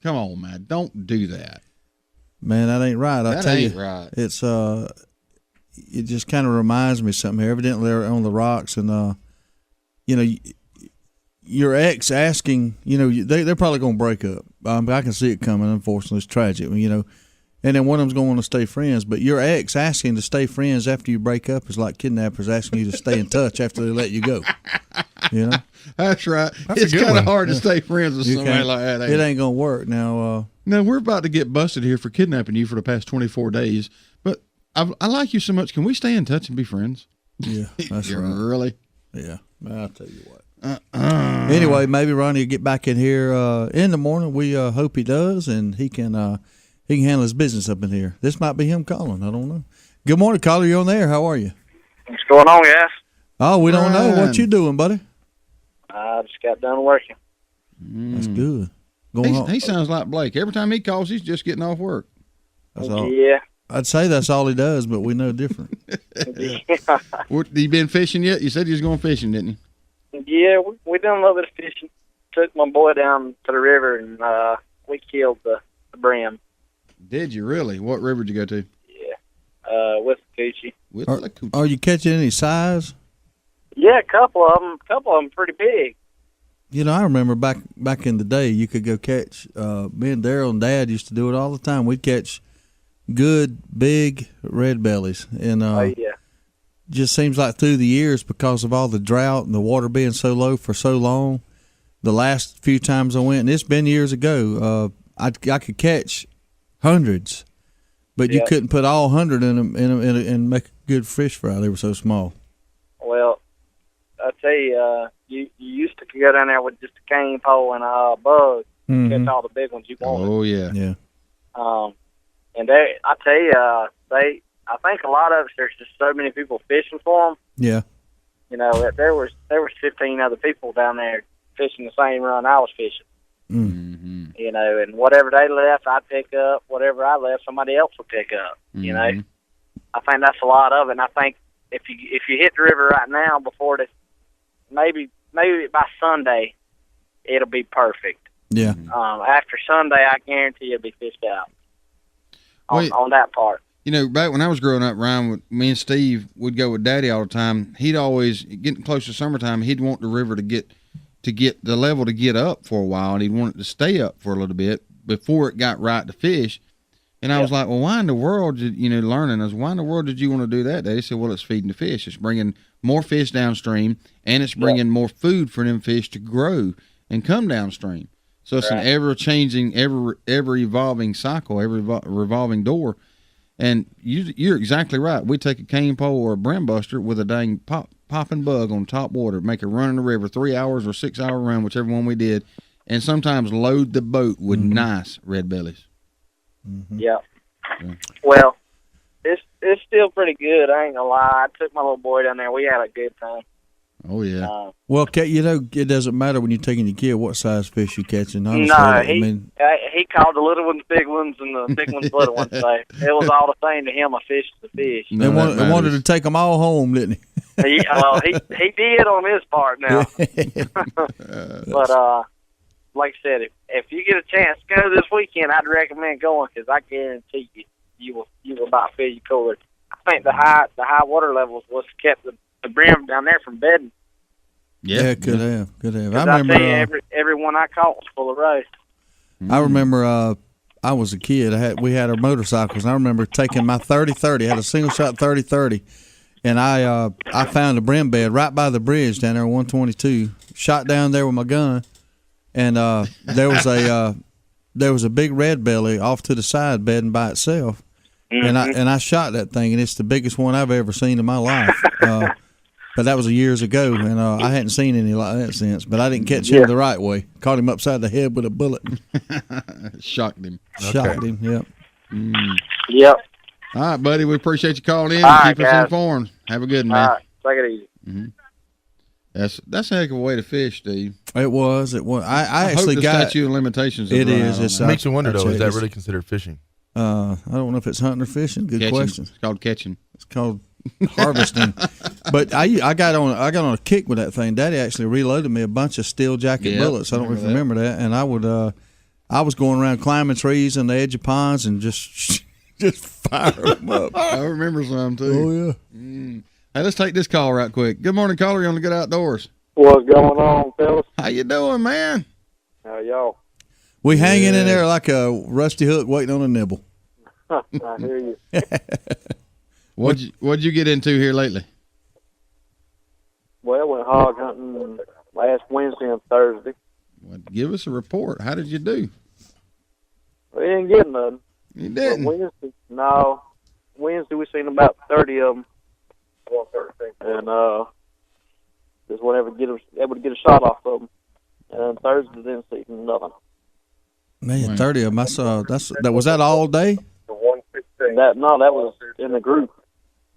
Come on, man, don't do that. Man, that ain't right. I tell you, right. It's it just kind of reminds me of something here. Evidently, they're on the rocks, and you know, your ex asking, you know, they're probably going to break up. I can see it coming. Unfortunately, it's tragic, you know. And then one of them's going to want to stay friends. But your ex asking to stay friends after you break up is like kidnappers asking you to stay in touch after they let you go. You know? That's right. That's it's a good kind of one. hard to stay friends with somebody like that. It ain't going to work. Now, we're about to get busted here for kidnapping you for the past 24 days. But I like you so much. Can we stay in touch and be friends? Yeah, that's right. Really? Yeah. I'll tell you what. Anyway, maybe Ronnie will get back in here in the morning. We hope he does, and he can handle his business up in here. This might be him calling. I don't know. Good morning, caller. You on there? How are you? What's going on, guys? Oh, we don't know. What you doing, buddy? I just got done working. That's good. Going home. He sounds like Blake. Every time he calls, he's just getting off work. That's all. Yeah. I'd say that's all he does, but we know different. Yeah. You been fishing yet? You said you was going fishing, didn't you? Yeah, we done a little bit of fishing. Took my boy down to the river, and we killed the brim. Did you really? What river did you go to? Yeah, with Coochie. Are you catching any size? Yeah, a couple of them. Pretty big. You know, I remember back in the day, you could go catch. Me and Daryl and Dad used to do it all the time. We'd catch good big red bellies, and just seems like through the years, because of all the drought and the water being so low for so long, the last few times I went, and it's been years ago, I could catch hundreds, but you couldn't put all 100 in them and make a good fish fry. They were so small. Well, I tell you, you used to go down there with just a cane pole and a bug, catch all the big ones you wanted. Oh yeah, yeah. And I tell you, I think a lot of it, there's just so many people fishing for them. Yeah. You know, there was 15 other people down there fishing the same run I was fishing. Mm-hmm. You know, and whatever they left, I'd pick up. Whatever I left, somebody else would pick up. Mm-hmm. You know, I think that's a lot of it. And I think if you hit the river right now before maybe by Sunday, it'll be perfect. Yeah. After Sunday, I guarantee it'll be fished out on that part. You know, back when I was growing up, Ryan, me and Steve would go with Daddy all the time. He'd always, getting close to summertime, he'd want the river to get the level to get up for a while, and he'd want it to stay up for a little bit before it got right to fish. And I was like, well, why in the world did, learning, I was, why in the world did you want to do that? They said, well, it's feeding the fish. It's bringing more fish downstream, and it's bringing more food for them fish to grow and come downstream. So it's an ever-changing, ever-evolving cycle, every revolving door. And you're exactly right. We take a cane pole or a brim buster with a dang popping bug on top water, make a run in the river, 3 hours or 6 hour run, whichever one we did, and sometimes load the boat with nice red bellies. Mm-hmm. Yeah. Well, it's still pretty good. I ain't gonna lie. I took my little boy down there. We had a good time. Oh yeah. Well, it doesn't matter when you're taking your kid what size fish you're catching. Honestly, he called the little ones big ones and the big ones little ones. So it was all the same to him. A fish is a fish. They wanted to take them all home, didn't he? he did on his part now. But like I said, if you get a chance to go this weekend, I'd recommend going because I guarantee you will about feel you cooler. I think the high water levels was kept the brim down there from bedding. Yeah, could have. I remember every one I caught was full of roast. I remember I was a kid. We had our motorcycles, and I remember taking my 30-30. I had a single shot 30-30, and I found a brim bed right by the bridge down there on 122. Shot down there with my gun, and there was a big red belly off to the side bedding by itself. Mm-hmm. And I shot that thing, and it's the biggest one I've ever seen in my life. But that was years ago, and I hadn't seen any like that since. But I didn't catch him the right way. Caught him upside the head with a bullet. Shocked him. Shocked him, yep. Yep. All right, buddy. We appreciate you calling in. All right, Keep us guys. informed. Have a good one, man. All right. Take it easy. That's a heck of a way to fish, Steve. It was. I hope actually the got statute of limitations. It is. It makes you wonder, though, is that really considered fishing? I don't know if it's hunting or fishing. Good Catching. question. It's called catching. It's called harvesting. But I got on a kick with that thing. Daddy actually reloaded me a bunch of steel jacket bullets. I don't know if you remember that. And I was going around climbing trees on the edge of ponds and just fire them up. I remember some too. Oh yeah. Hey, let's take this call right quick. Good morning, caller. You're on the Good Outdoors. What's going on, fellas? How you doing, man? How y'all? We hanging in there like a rusty hook waiting on a nibble. I hear you. What'd you get into here lately? Well, went hog hunting last Wednesday and Thursday. Well, give us a report. How did you do? We didn't get none. You didn't? No. Wednesday we seen about 30 of them. And just whenever able to get a shot off of them. And Thursday didn't see nothing. Man, 30 of them. I saw. Was that all day? That was in the group.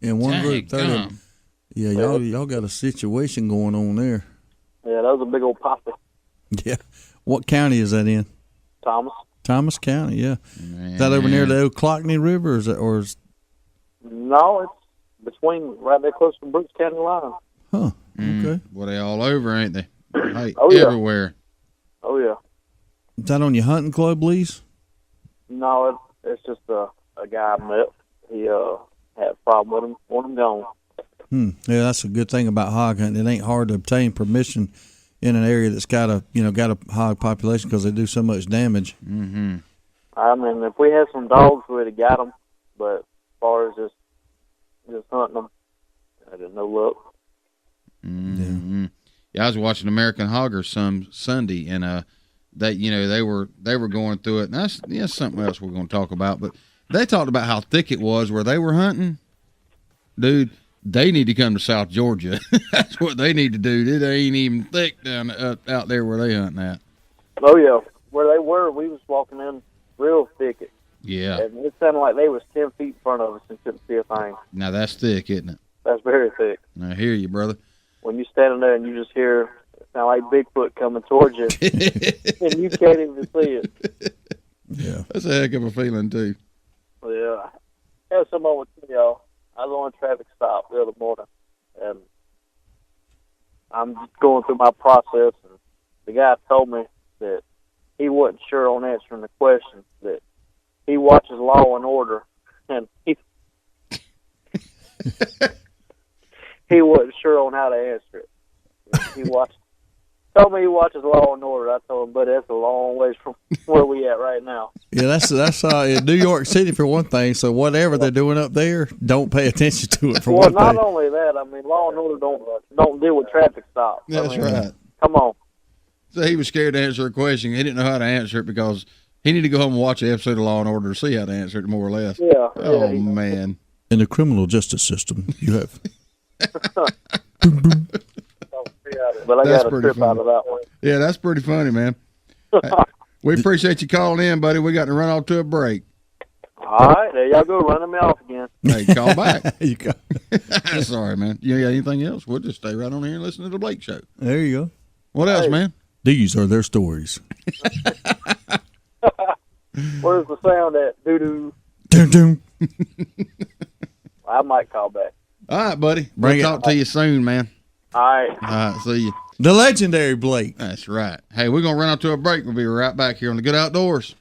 In one group, 30 of them. Yeah, y'all got a situation going on there. Yeah, that was a big old posse. Yeah. What county is that in? Thomas County, yeah. Man. Is that over near the Ocklawaha River, or is No, it's between right there close to Brooks County line. Huh. Okay. Well, they all over, ain't they? Hey, Oh, yeah. everywhere. Oh, yeah. Is that on your hunting club lease? No, it's just a guy I met. He had a problem with him, want him gone. Yeah, that's a good thing about hog hunting. It ain't hard to obtain permission in an area that's got a hog population because they do so much damage. Mm-hmm. I mean, if we had some dogs, we would have got them. But as far as just hunting them, I didn't know luck. Mm-hmm. Yeah, I was watching American Hogger some Sunday, and they were going through it. And that's something else we're going to talk about. But they talked about how thick it was where they were hunting. Dude, they need to come to South Georgia. That's what they need to do. They ain't even thick down out there where they hunting at. Oh, yeah. Where they were, we was walking in real thicket. Yeah. And it sounded like they was 10 feet in front of us and couldn't see a thing. Now, that's thick, isn't it? That's very thick. I hear you, brother. When you're standing there and you just hear it sound like Bigfoot coming towards you, and you can't even see it. Yeah. That's a heck of a feeling, too. Yeah. I have some over to y'all. I was on a traffic stop the other morning, and I'm just going through my process, and the guy told me that he wasn't sure on answering the question, that he watches Law and Order, and he wasn't sure on how to answer it. Told me he watches Law and Order. I told him, buddy, that's a long ways from where we at right now. Yeah, that's in New York City for one thing. So whatever they're doing up there, don't pay attention to it for Well, one not thing. only that, I mean, Law and Order don't deal with traffic stops. That's right. Come on. So he was scared to answer a question. He didn't know how to answer it because he needed to go home and watch an episode of Law and Order to see how to answer it, more or less. Yeah. Oh, man. In the criminal justice system, you have. But I That's got a pretty trip funny. out of that one. Yeah, that's pretty funny, man. We appreciate you calling in, buddy. We got to run off to a break. All right, there y'all go, running me off again. Hey, call back. You go. Sorry, man. You got anything else? We'll just stay right on here and listen to the Blake Show. There you go. What else, man? These are their stories. Where's the sound at? Doo-doo. Doom, doom. I might call back. All right, buddy. Bring We'll it. talk to you soon, man. All right. All right, see you. The legendary Blake. That's right. Hey, we're going to run off to a break. We'll be right back here on the Good Outdoors.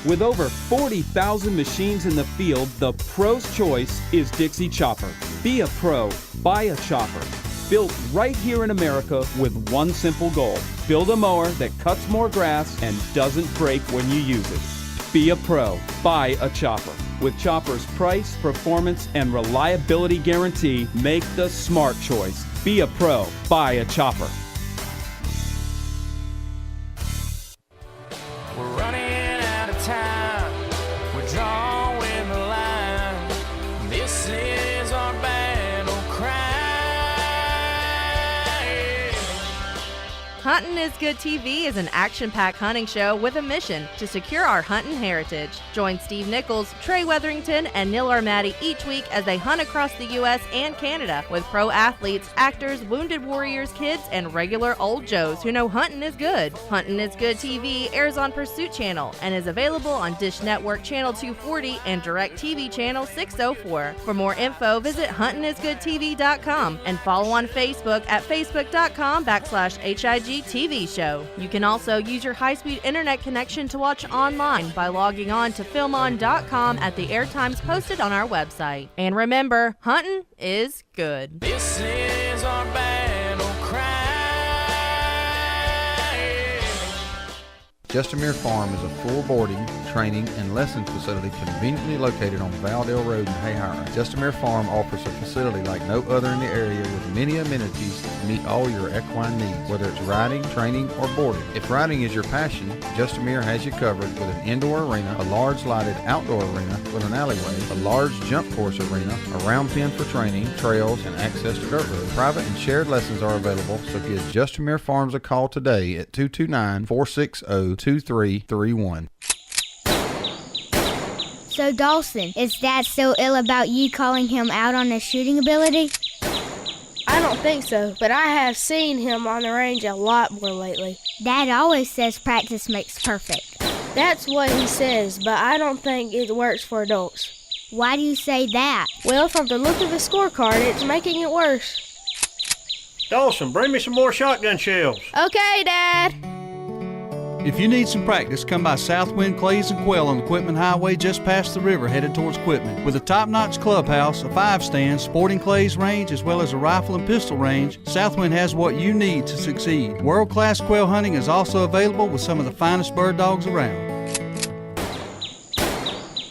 With over 40,000 machines in the field, the pro's choice is Dixie Chopper. Be a pro, buy a chopper. Built right here in America with one simple goal. Build a mower that cuts more grass and doesn't break when you use it. Be a pro, buy a chopper. With Chopper's price, performance, and reliability guarantee, make the smart choice. Be a pro, buy a chopper. We're running out of time. We're drawing the line. This is our battle cry. Huntin' is Good TV is an action-packed hunting show with a mission to secure our hunting heritage. Join Steve Nichols, Trey Weatherington, and Neil Armati each week as they hunt across the U.S. and Canada with pro athletes, actors, wounded warriors, kids, and regular old Joes who know hunting is good. Huntin' is Good TV airs on Pursuit Channel and is available on Dish Network Channel 240 and DirecTV Channel 604. For more info, visit huntingisgoodtv.com and follow on Facebook at facebook.com/HIG TV show. You can also use your high-speed internet connection to watch online by logging on to filmon.com at the airtimes posted on our website. And remember, hunting is good. This is our battle cry. Justamere Farm is a full boarding, training, and lessons facility conveniently located on Valdale Road in Hayhire. Justamere Farm offers a facility like no other in the area with many amenities that meet all your equine needs, whether it's riding, training, or boarding. If riding is your passion, Justamere has you covered with an indoor arena, a large lighted outdoor arena with an alleyway, a large jump course arena, a round pen for training, trails, and access to dirt roads. Private and shared lessons are available, so give Justamere Farms a call today at 229-460-2331. So, Dawson, is Dad still ill about you calling him out on his shooting ability? I don't think so, but I have seen him on the range a lot more lately. Dad always says practice makes perfect. That's what he says, but I don't think it works for adults. Why do you say that? Well, from the look of the scorecard, it's making it worse. Dawson, bring me some more shotgun shells. Okay, Dad. If you need some practice, come by Southwind Clays and Quail on the Quitman Highway just past the river headed towards Quitman. With a top-notch clubhouse, a 5-stand, sporting clays range, as well as a rifle and pistol range, Southwind has what you need to succeed. World-class quail hunting is also available with some of the finest bird dogs around.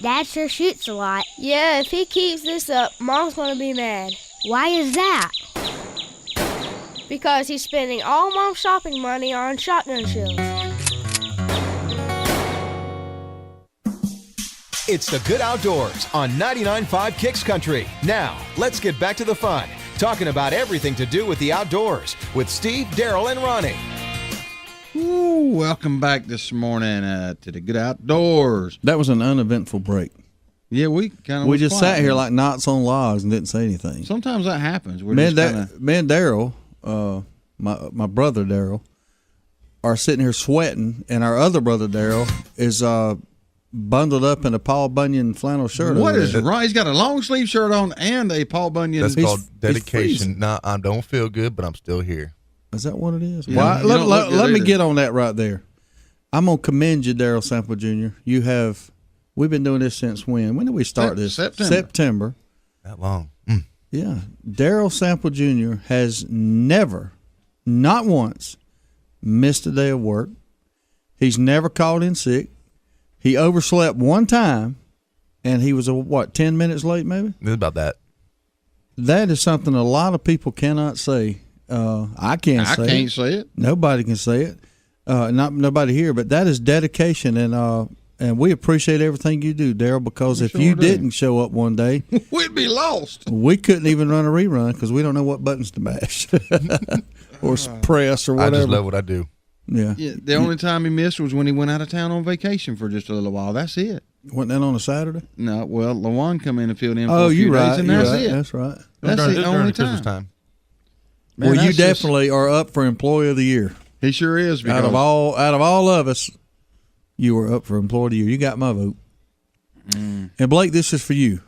Dad sure shoots a lot. Yeah, if he keeps this up, Mom's gonna be mad. Why is that? Because he's spending all Mom's shopping money on shotgun shells. It's the Good Outdoors on 99.5 Kicks Country. Now, let's get back to the fun, talking about everything to do with the outdoors with Steve, Daryl, and Ronnie. Ooh, welcome back this morning to the Good Outdoors. That was an uneventful break. Yeah, we kind of we just sat here like knots on logs and didn't say anything. Sometimes that happens. Me and Daryl, my brother Daryl, are sitting here sweating, and our other brother Daryl is bundled up in a Paul Bunyan flannel shirt. What is right? He's got a long sleeve shirt on and a Paul Bunyan. That's called dedication. No, I don't feel good, but I'm still here. Is that what it is? Yeah, well, let me get on that right there. I'm gonna commend you, Daryl Sample Jr. We've been doing this since when? When did we start this? September. That long. Yeah. Daryl Sample Jr. has never, not once, missed a day of work. He's never called in sick. He overslept one time, and he was 10 minutes late, maybe? It's about that. That is something a lot of people cannot say. I can't say it. Nobody can say it. Nobody here, but that is dedication, and we appreciate everything you do, Daryl, because if you didn't show up one day, we'd be lost. We couldn't even run a rerun because we don't know what buttons to mash or press or whatever. I just love what I do. Yeah. The only time he missed was when he went out of town on vacation for just a little while. That's it. Wasn't that on a Saturday? No. Well, Lawan come in and filled in for a few right, days, and that's it. That's right. That's the only time. Man, well, you definitely are up for Employee of the Year. He sure is. Out of all of us, you were up for Employee of the Year. You got my vote. And Blake, this is for you.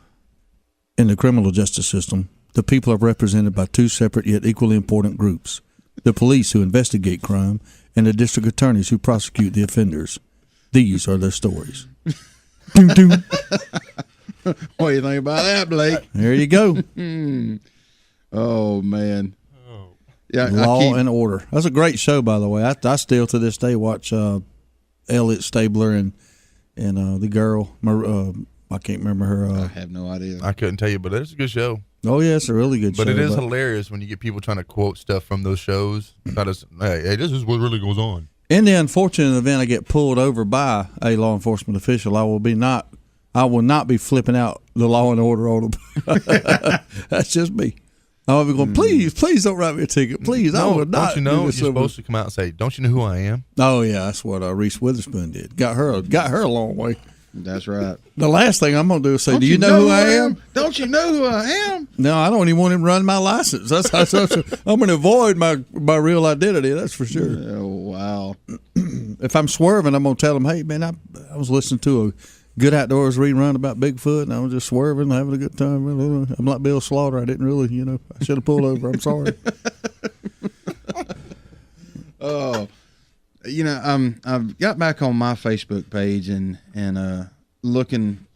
In the criminal justice system, the people are represented by two separate yet equally important groups: the police, who investigate crime, and the district attorneys, who prosecute the offenders. These are their stories. What do you think about that, Blake? There you go. Oh, man. Yeah, Law and Order. That's a great show, by the way. I still to this day watch Elliot Stabler and the girl. I can't remember her. I have no idea. I couldn't tell you, but it's a good show. Oh, yeah, it's a really good show. But it is hilarious when you get people trying to quote stuff from those shows. Hey, this is what really goes on. In the unfortunate event I get pulled over by a law enforcement official, I will not be flipping out the Law and Order on them. That's just me. I'll be going, please don't write me a ticket. Please, I will not. Don't you know you're supposed to come out and say, don't you know who I am? Oh, yeah, that's what Reese Witherspoon did. Got her a long way. That's right. The last thing I'm going to do is say, do you know who I am? Don't you know who I am? No, I don't even want him to run my license. That's I'm going to avoid my real identity, that's for sure. Oh, wow. If I'm swerving, I'm going to tell him, hey, man, I was listening to a Good Outdoors rerun about Bigfoot, and I was just swerving, having a good time. I'm like Bill Slaughter. I didn't really, I should have pulled over. I'm sorry. Oh, I've got back on my Facebook page and looking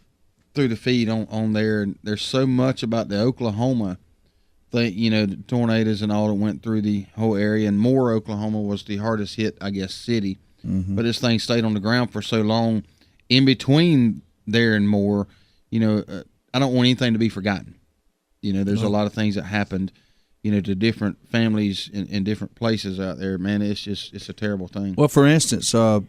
through the feed on there, and there's so much about the Oklahoma thing, the tornadoes and all that went through the whole area, and Moore, Oklahoma was the hardest hit, I guess, city. Mm-hmm. But this thing stayed on the ground for so long. In between there and Moore, I don't want anything to be forgotten. There's a lot of things that happened, to different families in different places out there. Man, it's a terrible thing. Well, for instance, a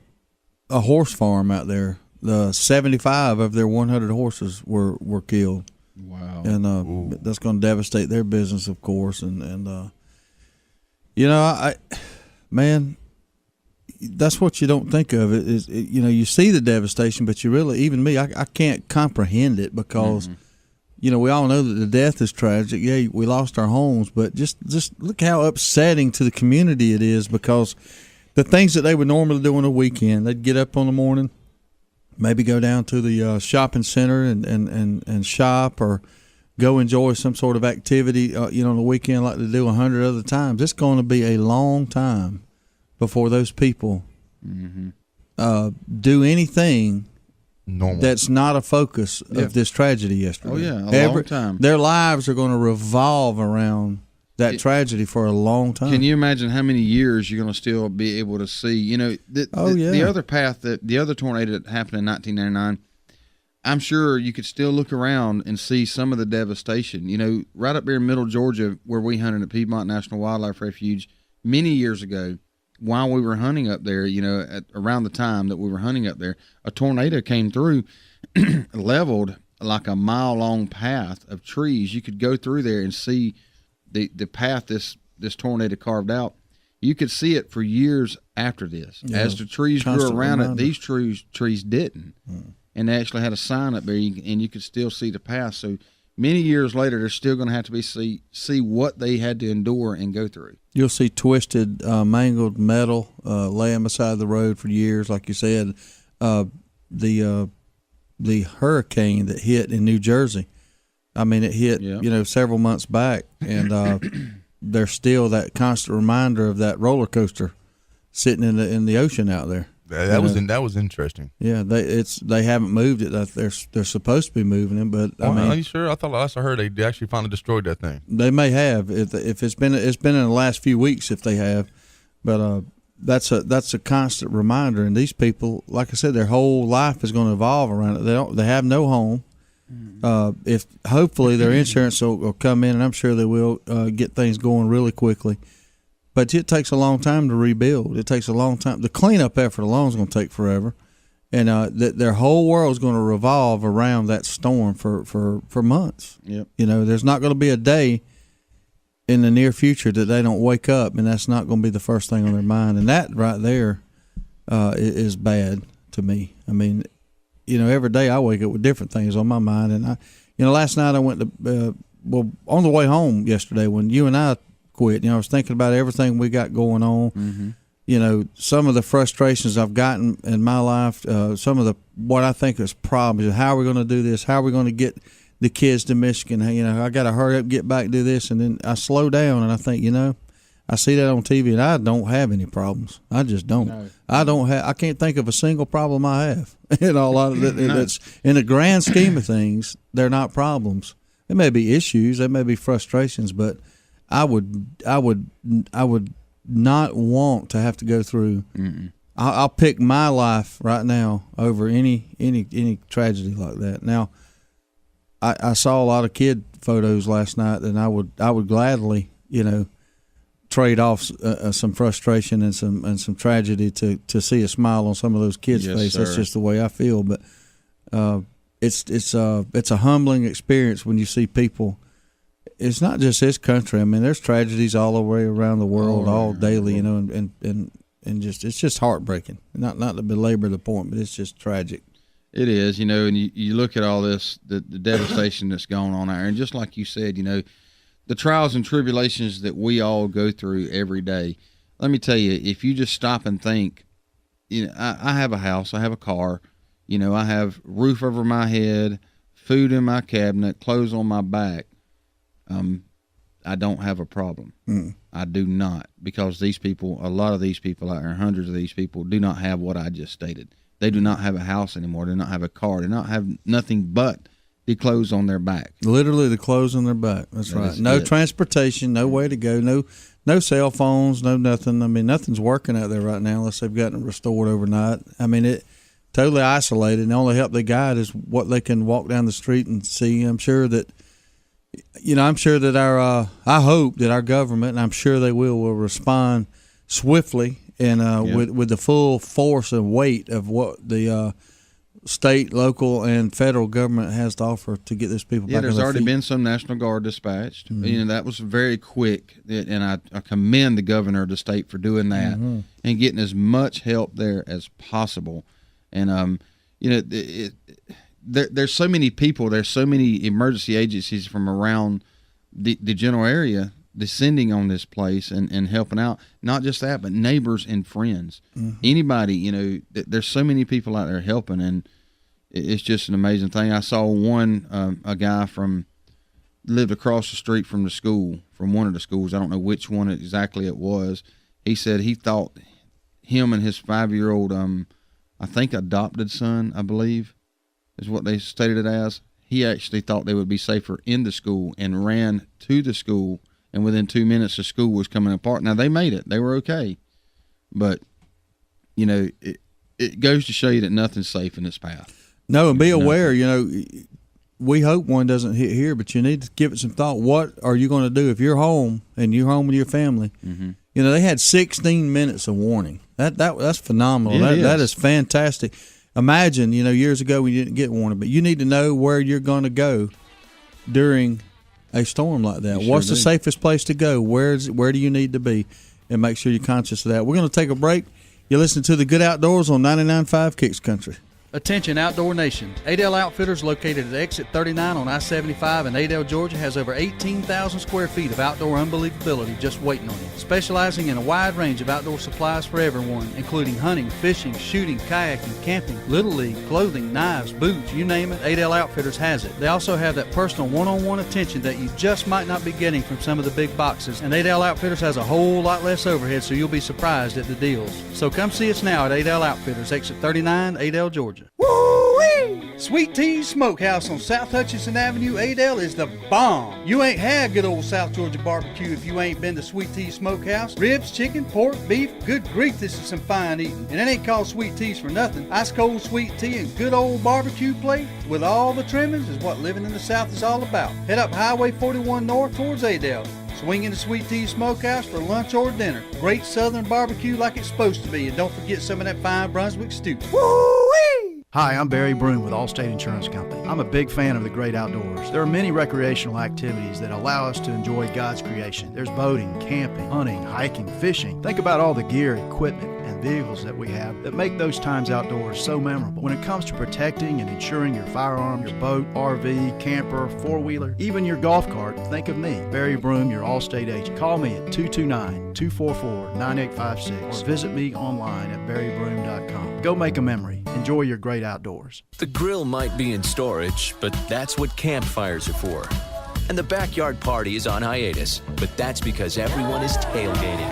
horse farm out there, 75 of their 100 horses were killed. Wow. And that's going to devastate their business, of course. And man, that's what you don't think of. You see the devastation, but you really, even me, I can't comprehend it because, we all know that the death is tragic. Yeah, we lost our homes, but just look how upsetting to the community it is, because the things that they would normally do on a weekend, they'd get up on the morning, maybe go down to the shopping center and shop, or go enjoy some sort of activity, on the weekend like they do 100 other times. It's going to be a long time before those people do anything normal that's not a focus of this tragedy yesterday. Oh, yeah, long time. Their lives are going to revolve around that tragedy for a long time. Can you imagine how many years you're going to still be able to see? The other path, the other tornado that happened in 1999, I'm sure you could still look around and see some of the devastation. Right up there in middle Georgia where we hunted at Piedmont National Wildlife Refuge many years ago, while we were hunting up there, around the time that we were hunting up there, a tornado came through, leveled like a mile-long path of trees. You could go through there and see the path this tornado carved out. You could see it for years after this. Yeah, as the trees grew around it, these trees didn't. And they actually had a sign up there, and you could still see the path. So many years later, they're still going to have to see what they had to endure and go through. You'll see twisted, mangled metal laying beside the road for years, like you said. The hurricane that hit in New Jersey, I mean, it hit several months back, and there's still that constant reminder of that roller coaster sitting in the ocean out there. That was interesting. Yeah, they haven't moved it. They're supposed to be moving it, but are you sure? I thought last I heard they actually finally destroyed that thing. They may have if it's been in the last few weeks if they have, but that's a constant reminder. And these people, like I said, their whole life is going to evolve around it. They have no home. If hopefully their insurance will come in, and I'm sure they will get things going really quickly. But it takes a long time to rebuild. It takes a long time. The cleanup effort alone is going to take forever, and their whole world is going to revolve around that storm for months. Yep. There's not going to be a day in the near future that they don't wake up, and that's not going to be the first thing on their mind. And that right there is bad to me. I mean, every day I wake up with different things on my mind. And last night I went to on the way home yesterday when you and I quit. I was thinking about everything we got going on. Mm-hmm. Some of the frustrations I've gotten in my life, some of what I think is problems. How are we going to do this? How are we going to get the kids to Michigan? I got to hurry up, get back, do this. And then I slow down and I think, I see that on TV and I don't have any problems. I just don't. No. I can't think of a single problem I have. That's in the grand scheme of things, they're not problems. There may be issues, there may be frustrations, but I would not want to have to go through. I'll pick my life right now over any tragedy like that. Now, I saw a lot of kid photos last night, and I would gladly, trade off some frustration and some tragedy to see a smile on some of those kids' faces. That's just the way I feel. But it's a humbling experience when you see people it's not just this country. I mean, there's tragedies all the way around the world, all daily, you know, and just it's just heartbreaking. Not to belabor the point, but it's just tragic. It is, you know, and you look at all this, the devastation that's going on out there, and just like you said, you know, the trials and tribulations that we all go through every day. Let me tell you, if you just stop and think, you know, I have a house, I have a car, you know, I have roof over my head, food in my cabinet, clothes on my back. I don't have a problem. I do not, because these people, a lot of these people out there, hundreds of these people, do not have what I just stated. They do not have a house anymore. They do not have a car. They do not have nothing but the clothes on their back. Literally the clothes on their back. That's right. No transportation, no way to go, no cell phones, no nothing. I mean, nothing's working out there right now unless they've gotten it restored overnight. I mean, it totally isolated, and the only help they got is what they can walk down the street and see. I'm sure that, you know, our I hope that our government, and I'm sure they will respond swiftly and with the full force and weight of what the state, local, and federal government has to offer to get these people back on their feet. There's already been some National Guard dispatched. You know, that was very quick, and I commend the governor of the state for doing that and getting as much help there as possible. And, you know, there's so many people, there's so many emergency agencies from around the general area descending on this place and helping out. Not just that, but neighbors and friends. Anybody, you know, there's so many people out there helping, and it's just an amazing thing. I saw a guy lived across the street from the school, from one of the schools. I don't know which one exactly it was. He said he thought him and his 5-year-old, I think adopted son, I believe, is what they stated it as. He actually thought they would be safer in the school and ran to the school, and within 2 minutes the school was coming apart. Now, they made it. They were okay. But, you know, it goes to show you that nothing's safe in this path. No, and be aware, you know, we hope one doesn't hit here, but you need to give it some thought. What are you going to do if you're home and you're home with your family? You know, they had 16 minutes of warning. That's phenomenal. That is fantastic. Imagine, you know, years ago we didn't get warning, but you need to know where you're going to go during a storm like that. What's the safest place to go? Where do you need to be? And make sure you're conscious of that. We're going to take a break. You're listening to The Good Outdoors on 99.5 Kicks Country. Attention Outdoor Nation. Adel Outfitters, located at exit 39 on I-75 in Adel, Georgia, has over 18,000 square feet of outdoor unbelievability just waiting on you. Specializing in a wide range of outdoor supplies for everyone, including hunting, fishing, shooting, kayaking, camping, Little League, clothing, knives, boots, you name it, Adel Outfitters has it. They also have that personal one-on-one attention that you just might not be getting from some of the big boxes, and Adel Outfitters has a whole lot less overhead, so you'll be surprised at the deals. So come see us now at Adel Outfitters, exit 39, Adel, Georgia. Woo-wee! Sweet Tea Smokehouse on South Hutchinson Avenue, Adel, is the bomb. You ain't had good old South Georgia barbecue if you ain't been to Sweet Tea Smokehouse. Ribs, chicken, pork, beef, good grief, this is some fine eating. And it ain't called Sweet Teas for nothing. Ice cold sweet tea and good old barbecue plate with all the trimmings is what living in the South is all about. Head up Highway 41 north towards Adel. Swing into Sweet Tea Smokehouse for lunch or dinner. Great southern barbecue like it's supposed to be. And don't forget some of that fine Brunswick stew. Woo-wee! Hi, I'm Barry Broom with Allstate Insurance Company. I'm a big fan of the great outdoors. There are many recreational activities that allow us to enjoy God's creation. There's boating, camping, hunting, hiking, fishing. Think about all the gear, equipment, and vehicles that we have that make those times outdoors so memorable. When it comes to protecting and insuring your firearm, your boat, RV, camper, four-wheeler, even your golf cart, think of me, Barry Broom, your Allstate agent. Call me at 229-244-9856 or visit me online at barrybroom.com. Go make a memory. Enjoy your great outdoors. The grill might be in storage, but that's what campfires are for. And the backyard party is on hiatus, but that's because everyone is tailgating.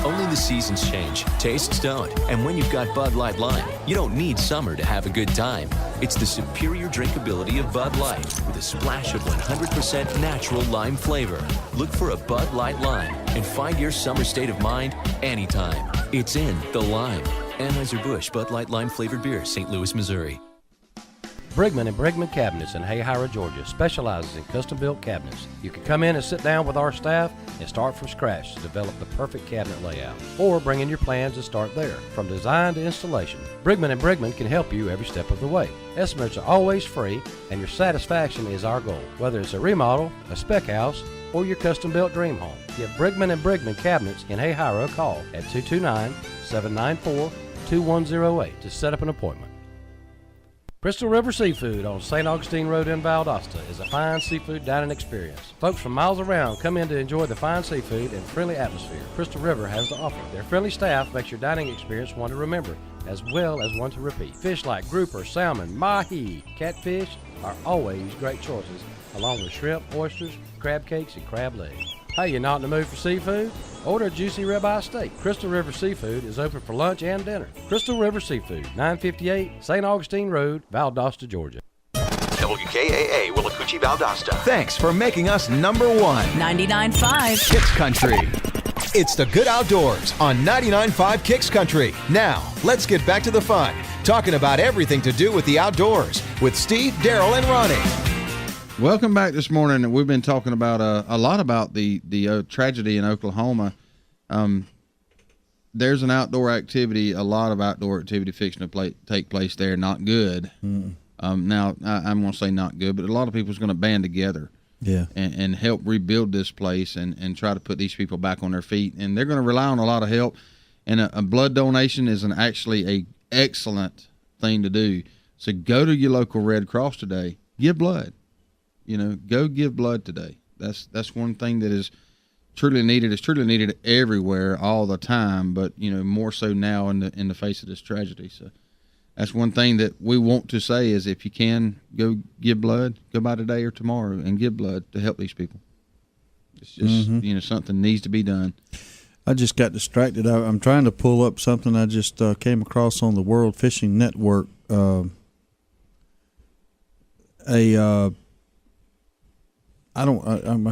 Only the seasons change, tastes don't. And when you've got Bud Light Lime, you don't need summer to have a good time. It's the superior drinkability of Bud Light with a splash of 100% natural lime flavor. Look for a Bud Light Lime and find your summer state of mind anytime. It's in the lime. Anheuser-Busch Bud Light Lime Flavored Beer, St. Louis, Missouri. Brigman & Brigman Cabinets in Hayhira, Georgia specializes in custom-built cabinets. You can come in and sit down with our staff and start from scratch to develop the perfect cabinet layout. Or bring in your plans and start there. From design to installation, Brigman & Brigman can help you every step of the way. Estimates are always free, and your satisfaction is our goal. Whether it's a remodel, a spec house, or your custom-built dream home. Give Brigman & Brigman Cabinets in Hayhira a call at 229-794-2108 to set up an appointment. Crystal River Seafood on St. Augustine Road in Valdosta is a fine seafood dining experience. Folks from miles around come in to enjoy the fine seafood and friendly atmosphere Crystal River has to offer. Their friendly staff makes your dining experience one to remember, as well as one to repeat. Fish like grouper, salmon, mahi, catfish are always great choices, along with shrimp, oysters, crab cakes, and crab legs. Hey, you not in the mood for seafood? Order a juicy ribeye steak. Crystal River Seafood is open for lunch and dinner. Crystal River Seafood, 958 St. Augustine Road, Valdosta, Georgia. WKAA Willacoochee, Valdosta. Thanks for making us number one. 99.5 Kicks Country. It's the Good Outdoors on 99.5 Kicks Country. Now, let's get back to the fun, talking about everything to do with the outdoors with Steve, Daryl, and Ronnie. Welcome back this morning. We've been talking about a lot about the tragedy in Oklahoma. There's an outdoor activity, a lot of outdoor activity fixing to take place there. Not good. Now, I'm going to say not good, but a lot of people's going to band together and help rebuild this place and try to put these people back on their feet. And they're going to rely on a lot of help. And a blood donation is actually a excellent thing to do. So go to your local Red Cross today. Give blood. Go give blood today. That's one thing that is truly needed. It's truly needed everywhere all the time, but more so now in the face of this tragedy. So that's one thing that we want to say is if you can go give blood, go by today or tomorrow and give blood to help these people. It's just something needs to be done. I just got distracted. I'm trying to pull up something I just came across on the World Fishing Network. I'm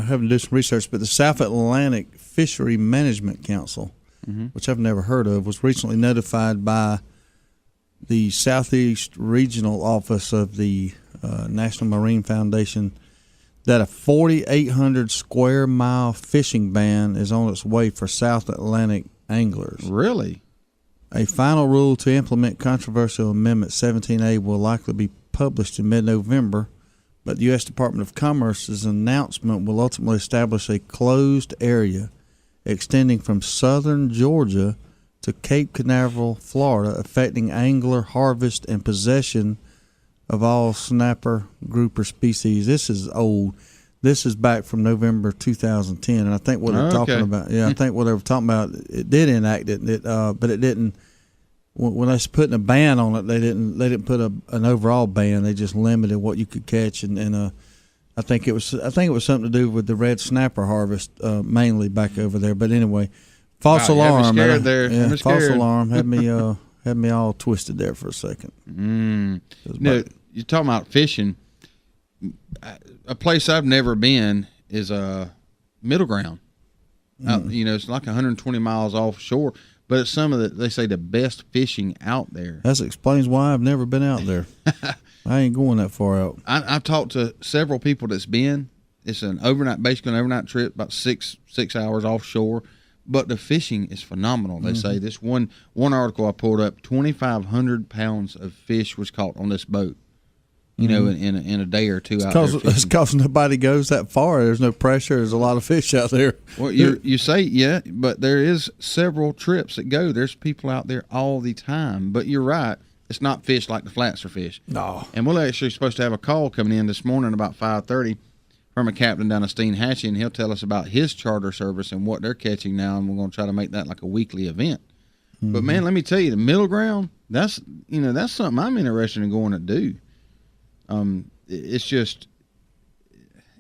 having to do some research, but the South Atlantic Fishery Management Council, which I've never heard of, was recently notified by the Southeast Regional Office of the National Marine Foundation that a 4,800 square mile fishing ban is on its way for South Atlantic anglers. Really? A final rule to implement controversial Amendment 17A will likely be published in mid-November. But the U.S. Department of Commerce's announcement will ultimately establish a closed area extending from southern Georgia to Cape Canaveral, Florida, affecting angler, harvest, and possession of all snapper grouper species. This is old. This is back from November 2010, and I think what they're talking about. I think what they were talking about. It did enact it, but it didn't. When they was putting a ban on it, they didn't put an overall ban. They just limited what you could catch, and I think it was something to do with the red snapper harvest mainly back over there. But anyway, false alarm. False alarm had me all twisted there for a second. You're talking about fishing. A place I've never been is Middle Ground. It's like 120 miles offshore. But it's they say the best fishing out there. That explains why I've never been out there. I ain't going that far out. I've talked to several people that's been. It's basically an overnight trip, about six hours offshore. But the fishing is phenomenal. They say this one article I pulled up, 2,500 pounds of fish was caught on this boat. In a day or two out there. It's because nobody goes that far. There's no pressure. There's a lot of fish out there. Well, you say, but there is several trips that go. There's people out there all the time. But you're right. It's not fish like the flats are fish. No. And we're actually supposed to have a call coming in this morning about 5:30 from a captain down at Steinhatchee, and he'll tell us about his charter service and what they're catching now, and we're going to try to make that like a weekly event. But, man, let me tell you, the Middle Ground, that's something I'm interested in going to do. It's just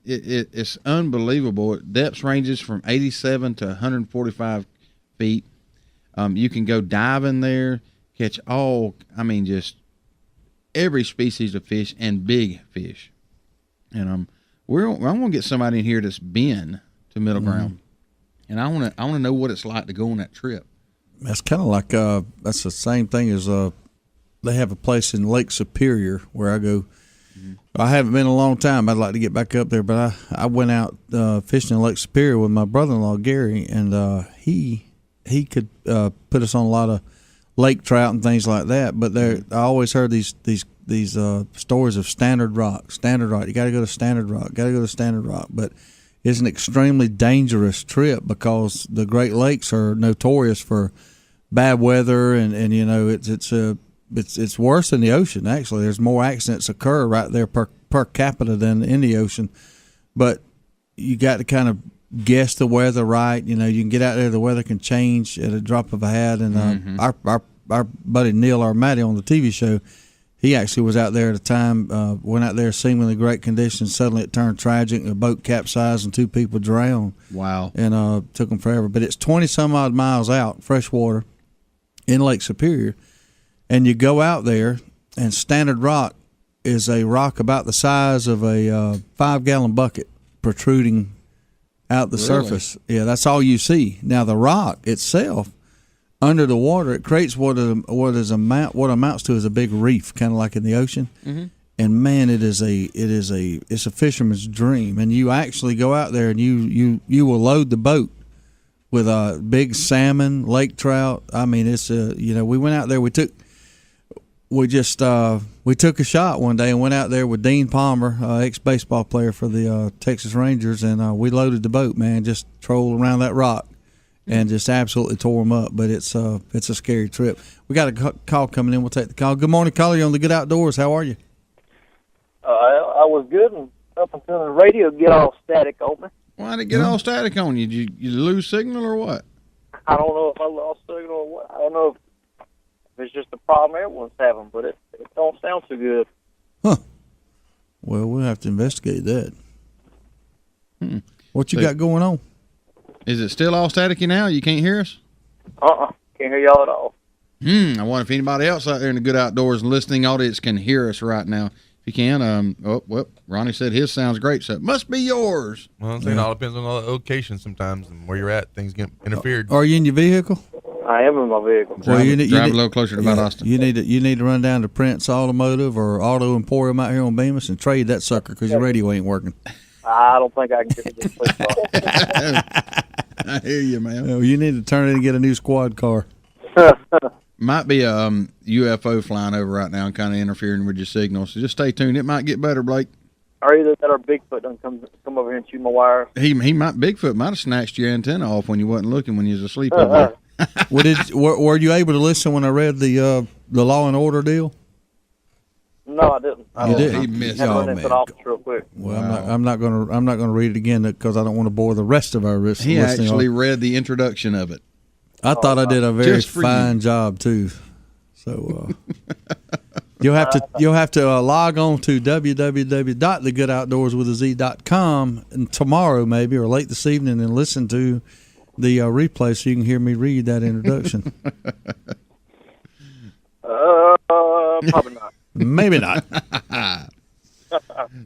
it's unbelievable. Depth ranges from 87 to 145 feet. You can go diving there, catch just every species of fish and big fish. And I'm going to get somebody in here that's been to Middle Ground, and I want to know what it's like to go on that trip. That's kind of like that's the same thing as they have a place in Lake Superior where I go. I haven't been in a long time. I'd like to get back up there, but I went out fishing in Lake Superior with my brother-in-law Gary, and he could put us on a lot of lake trout and things like that. But I always heard these stories of Standard Rock. You got to go to Standard Rock. But is an extremely dangerous trip because the Great Lakes are notorious for bad weather, and you know it's worse than the ocean. Actually, there's more accidents occur right there per capita than in the ocean. But you got to kind of guess the weather right. You know, you can get out there, the weather can change at a drop of a hat. And our buddy Neil Armati on the TV show, he actually was out there at a time, went out there seemingly great conditions. Suddenly it turned tragic. A boat capsized and 2 people drowned. Wow. And took them forever. But it's 20-some-odd miles out, freshwater, in Lake Superior. And you go out there, and Standard Rock is a rock about the size of a 5-gallon bucket protruding out the surface. Yeah, that's all you see. Now the rock itself, under the water, it creates what amounts to as a big reef, kind of like in the ocean. Mm-hmm. And man, it's a fisherman's dream. And you actually go out there and you will load the boat with big salmon, lake trout. I mean, it's we went out there. We took a shot one day and went out there with Dean Palmer, ex-baseball player for the Texas Rangers, and we loaded the boat, man, just trolled around that rock and just absolutely tore them up. But it's a scary trip. We got a call coming in. We'll take the call. Good morning, caller. You're on the Good Outdoors. How are you? I was good up until the radio get all static on me. Why did it get all static on you? Did you lose signal or what? I don't know if I lost signal or what. I don't know if it's just a problem everyone's having, but it don't sound too good. Huh. Well, we'll have to investigate that. What you got going on? Is it still all staticky now? You can't hear us? Can't hear y'all at all. I wonder if anybody else out there in the Good Outdoors listening audience can hear us right now. If you can, Ronnie said his sounds great, so it must be yours. Well, I'm saying it all depends on the location sometimes and where you're at. Things get interfered. Are you in your vehicle? I am in my vehicle. Well, you need a little closer to about Austin. You need to run down to Prince Automotive or Auto Emporium out here on Bemis and trade that sucker because your radio ain't working. I don't think I can get it this place. I hear you, man. Oh, you need to turn in and get a new squad car. Might be a UFO flying over right now and kind of interfering with your signal. So just stay tuned. It might get better, Blake. Or either that or Bigfoot done come over here and chew my wires. Bigfoot might have snatched your antenna off when you wasn't looking when you was asleep over there. Were you able to listen when I read the Law and Order deal? No, I didn't. You didn't. He missed. Real quick. Well, wow. I'm not gonna read it again because I don't want to bore the rest of our listeners. He actually read the introduction of it. I thought I did a very fine job too. So you'll have to log on to www.thegoodoutdoorswithaz.com and tomorrow maybe or late this evening and listen to the replay so you can hear me read that introduction. Probably not. Maybe not.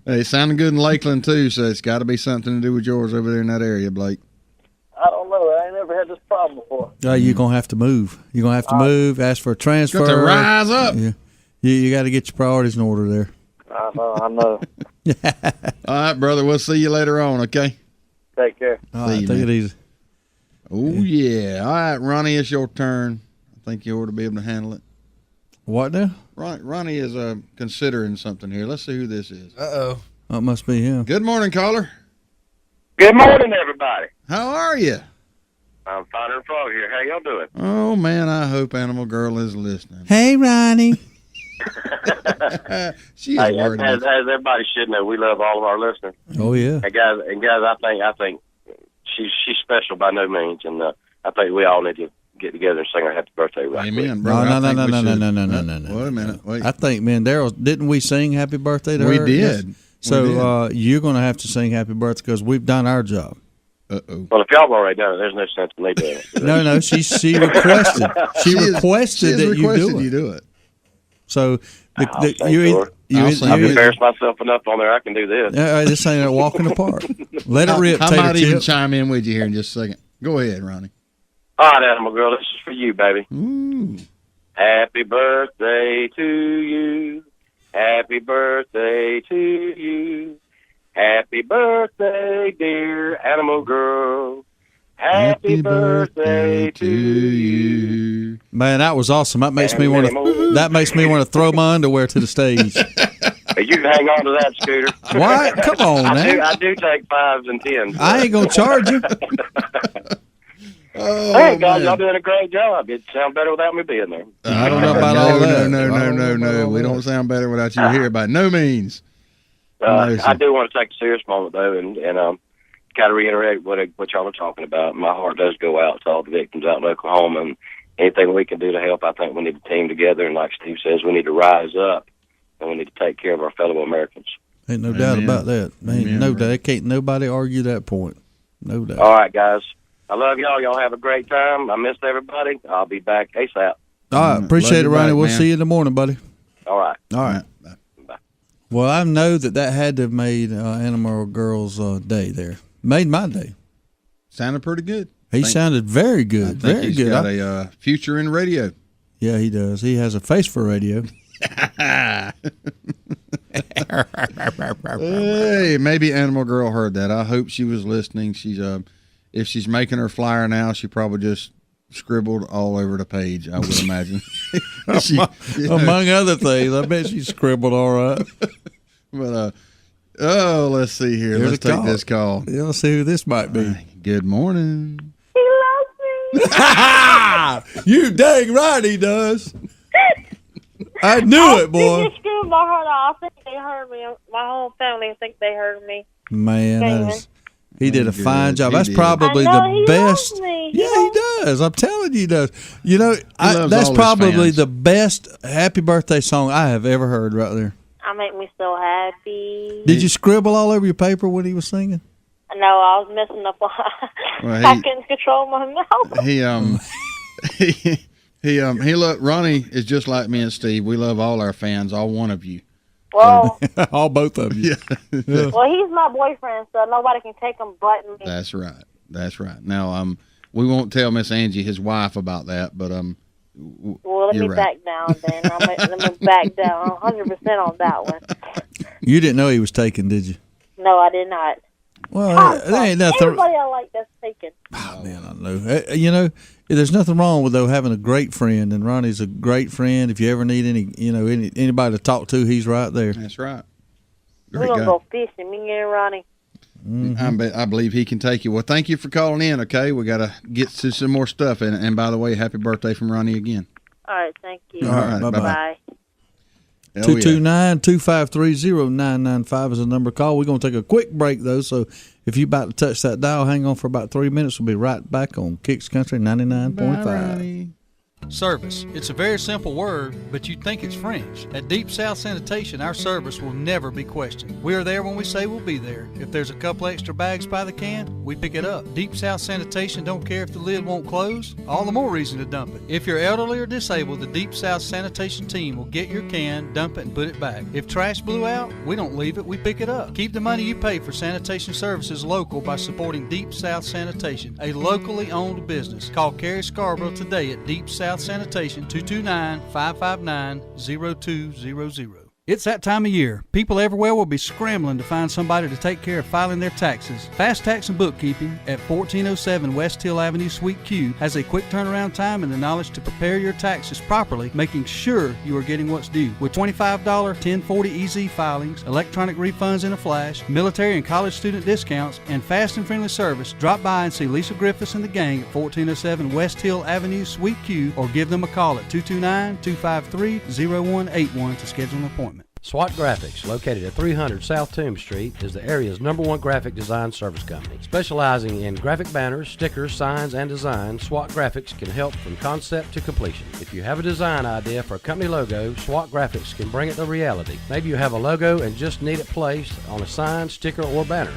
Hey, it sounded good in Lakeland too, so it's got to be something to do with yours over there in that area, Blake. I don't know. I ain't never had this problem before. You're gonna have to move. You're gonna have to move. Ask for a transfer. Got to rise up. You got to get your priorities in order there. I know. All right, brother. We'll see you later on. Okay. Take care. All right, take it easy. Oh yeah. All right, Ronnie, it's your turn. I think you ought to be able to handle it. What now? Ronnie is considering something here. Let's see who this is. Oh, it must be him. Good morning, caller. Good morning, everybody. How are you? I'm fine and frog here. How y'all doing? Oh man, I hope Animal Girl is listening. Hey, Ronnie. She is worried. As everybody should know, we love all of our listeners. Oh yeah. And guys, I think she's special by no means, and I think we all need to get together and sing her happy birthday right Amen, quick. bro. No. Wait a minute. Wait. I think, man, Daryl, didn't we sing happy birthday to her? We did. Yes. So you're going to have to sing happy birthday because we've done our job. Uh-oh. Well, if y'all have already done it, there's no sense in me doing it. No, she requested. She requested that you do it. So I've embarrassed myself enough on there. I can do this. This ain't a walk in the park. Let it rip. I might even chime in with you here in just a second. Go ahead, Ronnie. All right, Animal Girl, this is for you, baby. Ooh. Happy birthday to you. Happy birthday to you. Happy birthday, dear Animal Girl. Happy birthday to you. Man, that was awesome. That makes me want to throw my underwear to the stage. You can hang on to that, Scooter. What? Come on, man. I do take 5s and 10s. I ain't gonna charge you. Hey, guys, y'all doing a great job. It sounds better without me being there. I don't know about all that. No. We don't sound better without you here by no means. I do want to take a serious moment, though, and kind of reiterate what y'all are talking about. My heart does go out to all the victims out in Oklahoma, and anything we can do to help, I think we need to team together. And like Steve says, we need to rise up, and we need to take care of our fellow Americans. Ain't no doubt about that. Ain't no doubt. Can't nobody argue that point. No doubt. All right, guys. I love y'all. Y'all have a great time. I missed everybody. I'll be back ASAP. All right. Appreciate it, Ronnie. We'll see you in the morning, buddy. All right. All right. Bye. Well, I know that had to have made Animal Girl's day there. Made my day. Sounded pretty good. He sounded very good. I think Very he's good. got a future in radio. Yeah, he does. He has a face for radio. Hey, maybe Animal Girl heard that. I hope she was listening. She's if she's making her flyer now, she probably just scribbled all over the page, I would imagine. Among other things, I bet she scribbled all right. But let's see here. Here's Let's a take call. this call. Yeah, let's see who this might be. Good morning. You dang right he does. I knew it, boy. You screwed my heart off. I think they heard me. My whole family, I think they heard me. Man, he did a fine job. That's probably I know, the he best. loves me. Yeah, he does. I'm telling you, he does. You know, loves that's all his probably fans. the best happy birthday song I have ever heard right there. I make me so happy. Did you scribble all over your paper when he was singing? No, I was messing up. Well, I couldn't control my mouth. He look. Ronnie is just like me and Steve. We love all our fans, all one of you. Well, all both of you. Yeah. well, he's my boyfriend, so nobody can take him but me. That's right. That's right. Now, we won't tell Miss Angie, his wife, about that, but Well, let me you're right. back down then. Let me back down 100% on that one. You didn't know he was taken, did you? No, I did not. Well, there ain't nothing. Everybody I like that's taken. Oh, man, I know. You know, there's nothing wrong with having a great friend, and Ronnie's a great friend. If you ever need anybody to talk to, he's right there. That's right. We're gonna go fishing, me and Ronnie. I believe he can take you. Well, thank you for calling in. Okay, we got to get to some more stuff. And by the way, happy birthday from Ronnie again. All right, thank you. All right, bye-bye. Bye. 229-253-0995 is the number to call. We're going to take a quick break, though, so if you're about to touch that dial, hang on for about 3 minutes. We'll be right back on Kicks Country 99.5. Service. It's a very simple word, but you'd think it's French. At Deep South Sanitation, our service will never be questioned. We are there when we say we'll be there. If there's a couple extra bags by the can, we pick it up. Deep South Sanitation don't care if the lid won't close. All the more reason to dump it. If you're elderly or disabled, the Deep South Sanitation team will get your can, dump it, and put it back. If trash blew out, we don't leave it, we pick it up. Keep the money you pay for sanitation services local by supporting Deep South Sanitation, a locally owned business. Call Carrie Scarborough today at Deep South Sanitation, 229-559-0200. It's that time of year. People everywhere will be scrambling to find somebody to take care of filing their taxes. Fast Tax and Bookkeeping at 1407 West Hill Avenue, Suite Q has a quick turnaround time and the knowledge to prepare your taxes properly, making sure you are getting what's due. With $25 1040 EZ filings, electronic refunds in a flash, military and college student discounts, and fast and friendly service, drop by and see Lisa Griffiths and the gang at 1407 West Hill Avenue, Suite Q, or give them a call at 229-253-0181 to schedule an appointment. SWAT Graphics, located at 300 South Toombs Street, is the area's #1 graphic design service company. Specializing in graphic banners, stickers, signs, and design, SWAT Graphics can help from concept to completion. If you have a design idea for a company logo, SWAT Graphics can bring it to reality. Maybe you have a logo and just need it placed on a sign, sticker, or banner.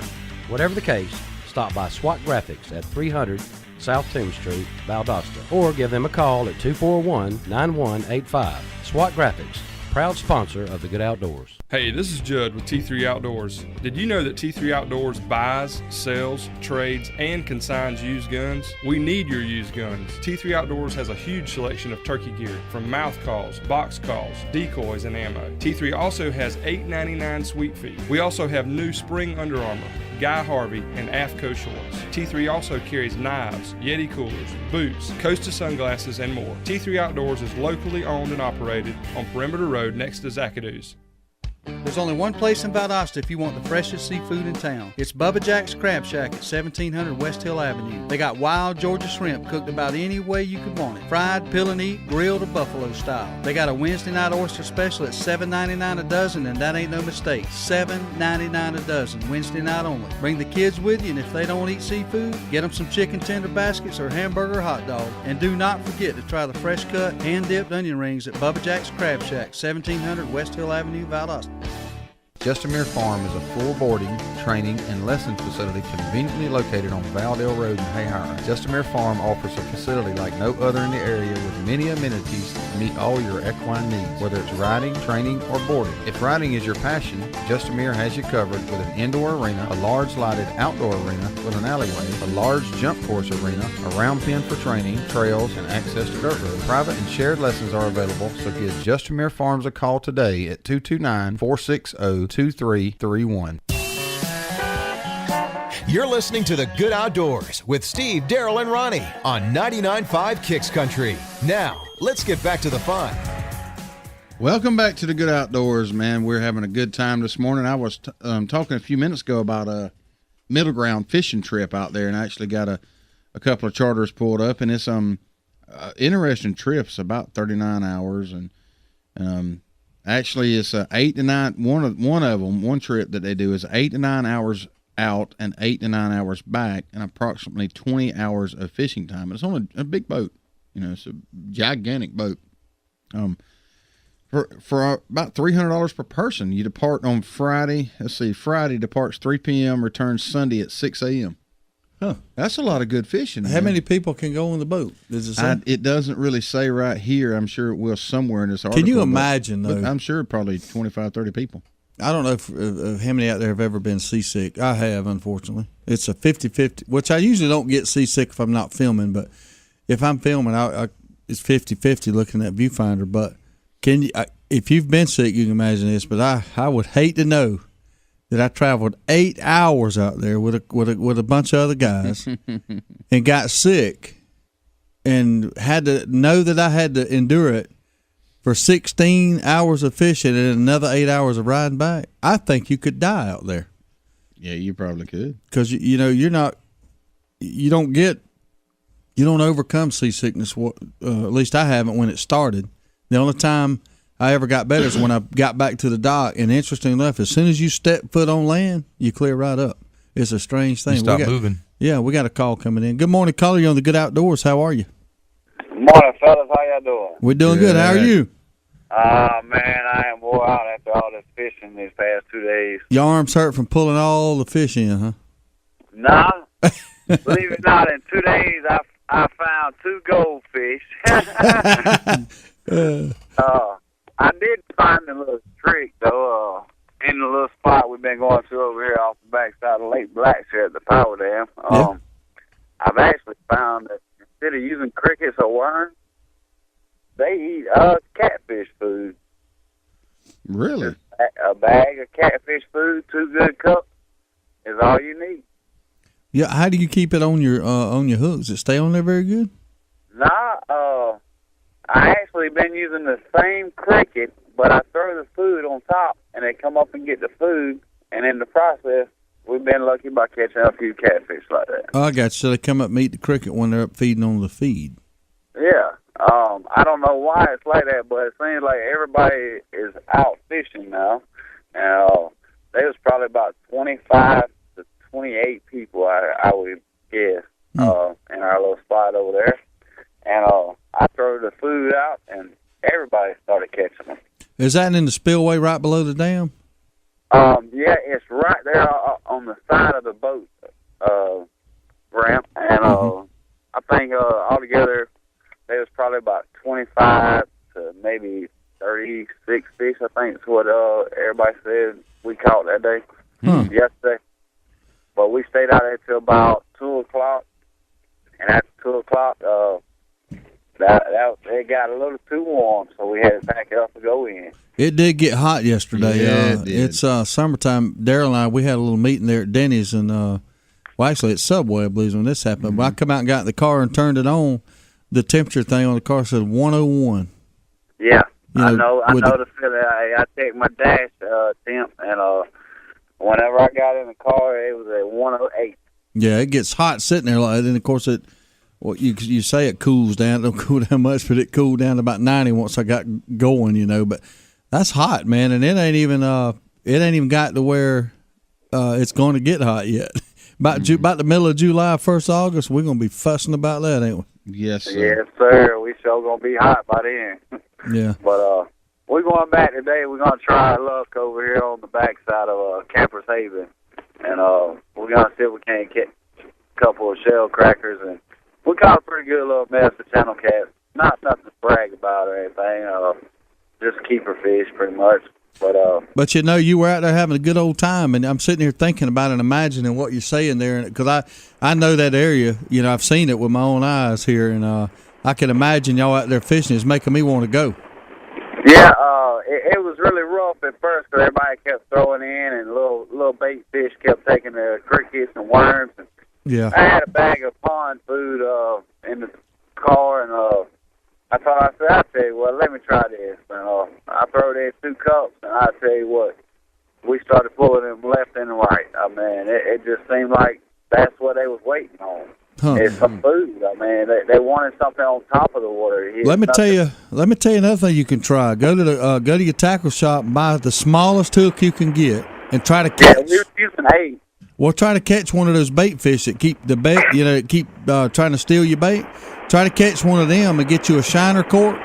Whatever the case, stop by SWAT Graphics at 300 South Toombs Street, Valdosta, or give them a call at 241-9185. SWAT Graphics, proud sponsor of the Good Outdoors. Hey, this is Judd with T3 Outdoors. Did you know that T3 Outdoors buys, sells, trades, and consigns used guns? We need your used guns. T3 Outdoors has a huge selection of turkey gear, from mouth calls, box calls, decoys, and ammo. T3 also has $8.99 sweet fee. We also have new spring Under Armour, Guy Harvey, and AFCO shorts. T3 also carries knives, Yeti coolers, boots, Costa sunglasses, and more. T3 Outdoors is locally owned and operated on Perimeter Road next to Zacadoo's. The There's only one place in Valdosta if you want the freshest seafood in town. It's Bubba Jack's Crab Shack at 1700 West Hill Avenue. They got wild Georgia shrimp cooked about any way you could want it. Fried, peel and eat, grilled, or buffalo style. They got a Wednesday night oyster special at $7.99 a dozen, and that ain't no mistake. $7.99 a dozen, Wednesday night only. Bring the kids with you, and if they don't eat seafood, get them some chicken tender baskets or hamburger or hot dog. And do not forget to try the fresh cut, hand-dipped onion rings at Bubba Jack's Crab Shack, 1700 West Hill Avenue, Valdosta. Justamere Farm is a full boarding, training, and lessons facility conveniently located on Valdale Road in Hayhire. Justamere Farm offers a facility like no other in the area with many amenities to meet all your equine needs, whether it's riding, training, or boarding. If riding is your passion, Justamere has you covered with an indoor arena, a large lighted outdoor arena with an alleyway, a large jump course arena, a round pen for training, trails, and access to dirt roads. Private and shared lessons are available, so give Justamere Farms a call today at 229-460-2331. You're listening to The Good Outdoors with Steve, Daryl, and Ronnie on 99.5 Kicks Country. Now, let's get back to the fun. Welcome back to The Good Outdoors, man. We're having a good time this morning. I was talking a few minutes ago about a middle ground fishing trip out there, and I actually got a couple of charters pulled up, and it's interesting trips, about 39 hours, and actually, it's 8 to 9. One of them, one trip that they do is 8 to 9 hours out and 8 to 9 hours back, and approximately 20 hours of fishing time. It's on a big boat, it's a gigantic boat. For about $300 per person, you depart on Friday. Friday departs 3 p.m., returns Sunday at 6 a.m. Huh. That's a lot of good fishing. How many people can go on the boat? Does it say? It doesn't really say right here. I'm sure it will somewhere in this article. Can you imagine, though? I'm sure probably 25, 30 people. I don't know if how many out there have ever been seasick. I have, unfortunately. It's a 50-50, which I usually don't get seasick if I'm not filming, but if I'm filming, it's 50-50 looking at viewfinder. But if you've been sick, you can imagine this, but I would hate to know that I traveled 8 hours out there with a bunch of other guys and got sick and had to know that I had to endure it for 16 hours of fishing and another 8 hours of riding back. I think you could die out there. Yeah, you probably could. Because, you don't overcome seasickness. At least I haven't when it started. The only time I ever got better is when I got back to the dock. And interesting enough, as soon as you step foot on land, you clear right up. It's a strange thing. You stop moving. Yeah, we got a call coming in. Good morning, caller. You're on the Good Outdoors. How are you? Morning, fellas. How y'all doing? We're doing good. How are you? Man, I am wore out after all this fishing these past 2 days. Your arms hurt from pulling all the fish in, huh? Nah. Believe it or not, in 2 days I found 2 goldfish. I did find a little creek, though, in the little spot we've been going to over here off the backside of Lake Blackshear at the power dam. I've actually found that instead of using crickets or worms, they eat catfish food. Really? A bag of catfish food, 2 good cups, is all you need. Yeah, how do you keep it on your hooks? Does it stay on there very good? Nah, I actually been using the same cricket, but I throw the food on top, and they come up and get the food, and in the process, we've been lucky by catching a few catfish like that. Oh, I got you. So they come up and eat the cricket when they're up feeding on the feed. Yeah. I don't know why it's like that, but it seems like everybody is out fishing now. And there was probably about 25 to 28 people, I would guess, in our little spot over there. And I threw the food out, and everybody started catching them. Is that in the spillway right below the dam? Yeah, it's right there on the side of the boat ramp. And I think altogether there was probably about 25 to maybe 36 fish, I think is what everybody said we caught that day, yesterday. But we stayed out there till about 2 o'clock. And after 2 o'clock, it got a little too warm, so we had to pack it up and go in. It did get hot yesterday. Yeah, it did. It's summertime. Daryl and I, we had a little meeting there at Denny's, and well, actually it's Subway, I believe, when this happened. But I come out and got in the car and turned it on. The temperature thing on the car said 101. Yeah. I know the feeling. I take my dash temp, and whenever I got in the car, it was at 108. Yeah, it gets hot sitting there, and then of course you say it cools down. It don't cool down much, but it cooled down to about 90 once I got going. But that's hot, man, and it ain't even got to where it's going to get hot yet. About the middle of July, 1st August, we're gonna be fussing about that, ain't we? Yes, sir. Yes, sir. We sure gonna be hot by then. Yeah. But we're going back today. We're gonna try our luck over here on the backside of Campers Haven, and we're gonna see if we can't get a couple of shell crackers, and we caught a pretty good little mess of channel cats. Not nothing to brag about or anything. Just keeper fish, pretty much. But you were out there having a good old time, and I'm sitting here thinking about it and imagining what you're saying there, because I know that area. I've seen it with my own eyes here, and I can imagine y'all out there fishing. It's making me want to go. Yeah, it was really rough at first because everybody kept throwing in, and little bait fish kept taking the crickets and worms. And yeah, I had a bag of pond food in the car, and I tell you what, let me try this. And I throw in 2 cups, and I tell you what, we started pulling them left and right. It just seemed like that's what they was waiting on. It's some food. They wanted something on top of the water. Let me tell you another thing you can try. Go to your tackle shop and buy the smallest hook you can get, and try to catch. Yeah, we were using 8. Well, try to catch one of those bait fish that keep the bait. Keep trying to steal your bait. Try to catch one of them and get you a shiner cork,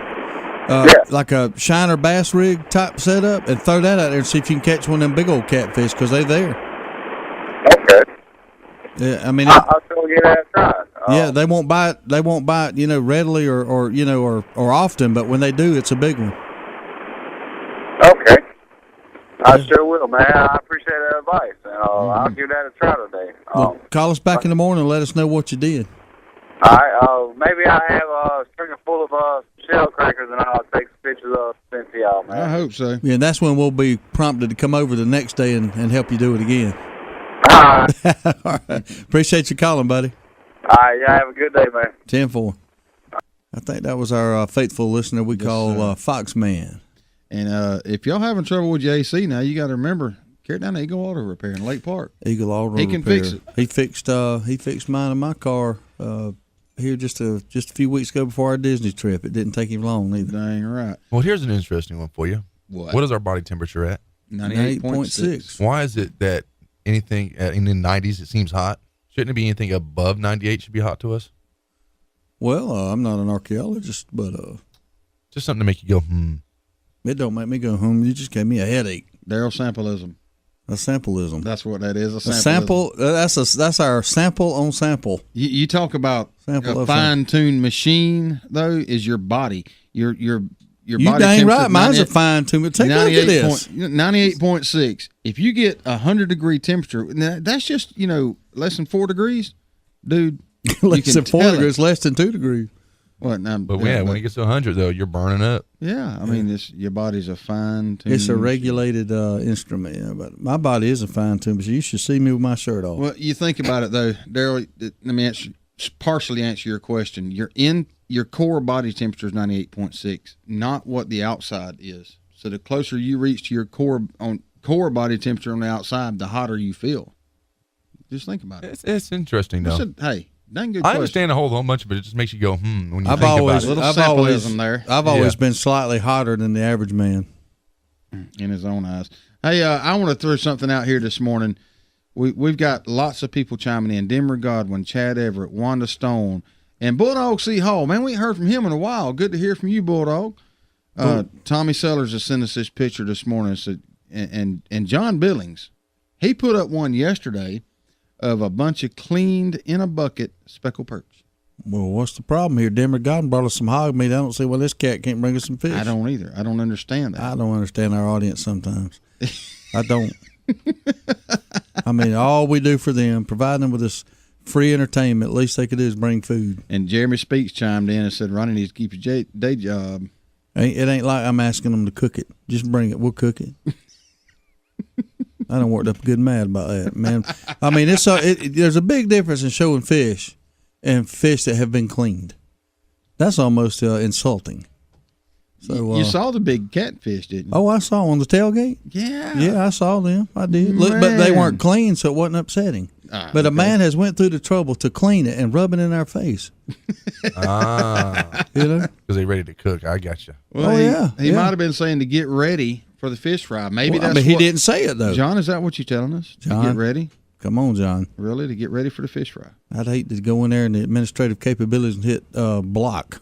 like a shiner bass rig type setup, and throw that out there and see if you can catch one of them big old catfish, because they're there. Okay. Yeah, I'll still give that a try. Yeah, they won't bite. They won't bite. Readily or often, but when they do, it's a big one. Okay. I sure will, man. I appreciate that advice, and I'll give that a try today. Well, call us back in the morning and let us know what you did. All right. Maybe I have a stringer full of shell crackers, and I'll take some pictures of them to y'all, man. I hope so. Yeah, and that's when we'll be prompted to come over the next day and help you do it again. All right. All right. Appreciate you calling, buddy. All right. Yeah, have a good day, man. 10-4. I think that was our faithful listener we call Foxman. And if y'all having trouble with your AC now, you got to remember, carry it down to Eagle Auto Repair in Lake Park. Eagle Auto Repair. He can fix it. He fixed mine and my car here just a few weeks ago before our Disney trip. It didn't take him long either. Dang right. Well, here's an interesting one for you. What is our body temperature at? 98.6. Why is it that anything in the 90s it seems hot? Shouldn't it be anything above 98 should be hot to us? Well, I'm not an archaeologist, but just something to make you go It don't make me go You just gave me a headache. Daryl sampleism. A sampleism. That's what that is. A sample. That's our sample on sample. You talk about a fine-tuned machine, though, is your body. Your body. You dang right. Mine's a fine-tuned. Take a look at this. 98.6. If you get 100-degree temperature, that's just less than 4 degrees, dude. Less than 4 degrees. Less than 2 degrees. What now? But when it gets to 100, though, you're burning up. Yeah, your body's a fine-tuned. It's a regulated instrument. Yeah, but my body is a fine-tuned. But you should see me with my shirt off. Well, you think about it though, Daryl. Let me partially answer your question. Your core body temperature is 98.6, not what the outside is. So the closer you reach to your core body temperature on the outside, the hotter you feel. Just think about it. It's interesting though. Hey. Dang good I understand a whole bunch of it. It just makes you go, when you think about it. I've always been slightly hotter than the average man. In his own eyes. Hey, I want to throw something out here this morning. We've got lots of people chiming in. Denver Godwin, Chad Everett, Wanda Stone, and Bulldog C. Hall. Man, we ain't heard from him in a while. Good to hear from you, Bulldog. Tommy Sellers has sent us this picture this morning. And John Billings, he put up one yesterday of a bunch of cleaned in a bucket speckled perch. Well, what's the problem here? Denver Godwin brought us some hog meat. I don't see why this cat can't bring us some fish. I don't either. I don't understand that. I don't understand our audience sometimes. I don't. All we do for them, provide them with this free entertainment, least they could do is bring food. And Jeremy Speaks chimed in and said, Ronnie needs to keep his day job. It ain't like I'm asking them to cook it. Just bring it. We'll cook it. I done worked up good mad about that, man. There's a big difference in showing fish and fish that have been cleaned. That's almost insulting. So you saw the big catfish, didn't you? Oh, I saw on the tailgate. Yeah, I saw them. I did. Look, but they weren't clean, so it wasn't upsetting. But a man has went through the trouble to clean it and rub it in our face. You know, because they're ready to cook. I got you. Well, he might have been saying to get ready for the fish fry. Maybe that's. But he didn't say it though. John, is that what you're telling us? John, to get ready. Come on, John. Really, to get ready for the fish fry? I'd hate to go in there and the administrative capabilities and hit block,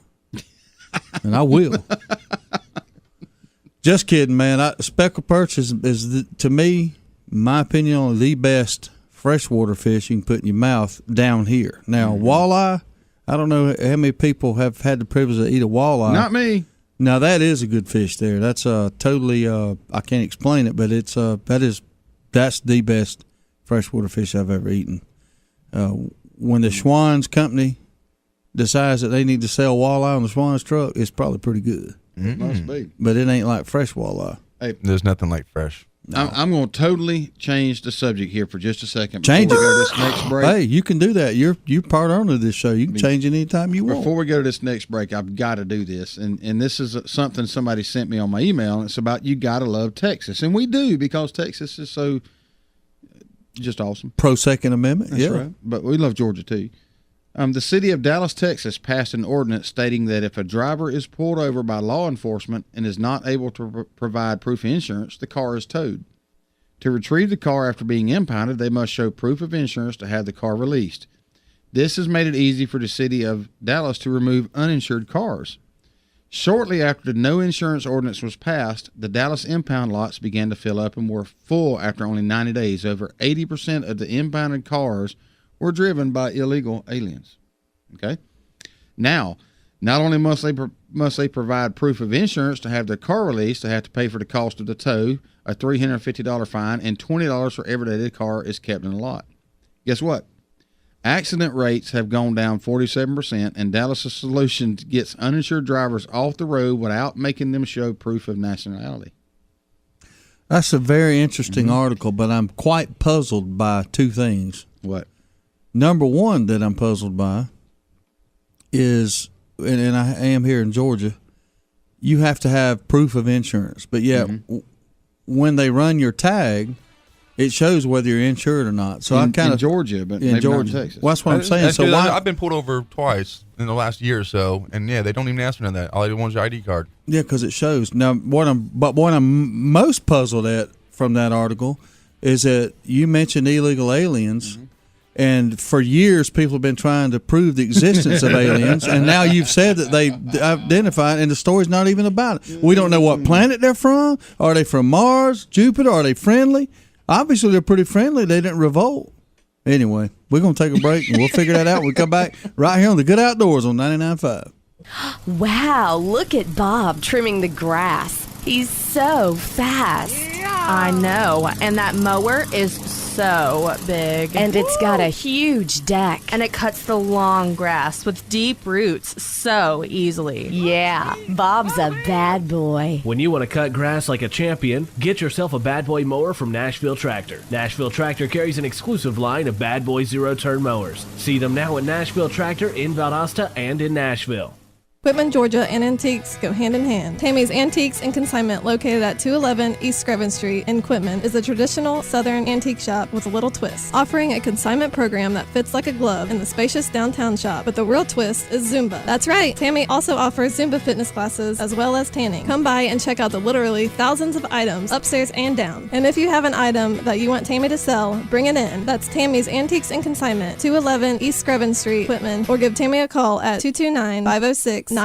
and I will. Just kidding, man. Speckled perch is to me, my opinion, on the best freshwater fish you can put in your mouth down here. Now, walleye, I don't know how many people have had the privilege to eat a walleye. Not me. Now, that is a good fish there. That's totally, I can't explain it, but that's the best freshwater fish I've ever eaten. When the Schwann's company decides that they need to sell walleye on the Schwann's truck, it's probably pretty good. Must be. But it ain't like fresh walleye. Hey, there's nothing like fresh. No. I'm going to totally change the subject here for just a second. Change it. Before we go to this next break. Hey, you can do that. You're part owner of this show. You can change it anytime you want. Before we go to this next break, I've got to do this. And this is something somebody sent me on my email, and it's about you got to love Texas. And we do, because Texas is so just awesome. Pro-Second Amendment. That's yeah. right. But we love Georgia, too. The city of Dallas, Texas, passed an ordinance stating that if a driver is pulled over by law enforcement and is not able to provide proof of insurance, the car is towed. To retrieve the car after being impounded, they must show proof of insurance to have the car released. This has made it easy for the city of Dallas to remove uninsured cars. Shortly after the no insurance ordinance was passed, the Dallas impound lots began to fill up and were full after only 90 days. Over 80% of the impounded cars were driven by illegal aliens. Okay? Now, not only must they provide proof of insurance to have their car released, they have to pay for the cost of the tow, a $350 fine, and $20 for every day the car is kept in the lot. Guess what? Accident rates have gone down 47%, and Dallas' solution gets uninsured drivers off the road without making them show proof of nationality. That's a very interesting article, but I'm quite puzzled by two things. What? Number one that I'm puzzled by is, and I am here in Georgia, you have to have proof of insurance. But yet, when they run your tag, it shows whether you're insured or not. So I kind of in Georgia, but in maybe Georgia. not in Texas. Well, that's what I'm saying. So why? I've been pulled over twice in the last year or so, and yeah, they don't even ask me none of that. All they want is your ID card. Yeah, because it shows. Now, what I'm most puzzled at from that article is that you mentioned illegal aliens. And for years, people have been trying to prove the existence of aliens, and now you've said that they identified, and the story's not even about it. We don't know what planet they're from. Are they from Mars, Jupiter? Are they friendly? Obviously, they're pretty friendly. They didn't revolt. Anyway, we're going to take a break, and we'll figure that out when we come back right here on The Good Outdoors on 99.5. Wow, look at Bob trimming the grass. He's so fast. I know, and that mower is so big. And it's got a huge deck. And it cuts the long grass with deep roots so easily. Yeah, Bob's a bad boy. When you want to cut grass like a champion, get yourself a Bad Boy mower from Nashville Tractor. Nashville Tractor carries an exclusive line of Bad Boy zero-turn mowers. See them now at Nashville Tractor in Valdosta and in Nashville. Quitman, Georgia, and antiques go hand in hand. Tammy's Antiques and Consignment, located at 211 East Screven Street in Quitman, is a traditional Southern antique shop with a little twist, offering a consignment program that fits like a glove in the spacious downtown shop. But the real twist is Zumba. That's right, Tammy also offers Zumba fitness classes as well as tanning. Come by and check out the literally thousands of items upstairs and down. And if you have an item that you want Tammy to sell, bring it in. That's Tammy's Antiques and Consignment, 211 East Screven Street, Quitman, or give Tammy a call at 229-506-9146.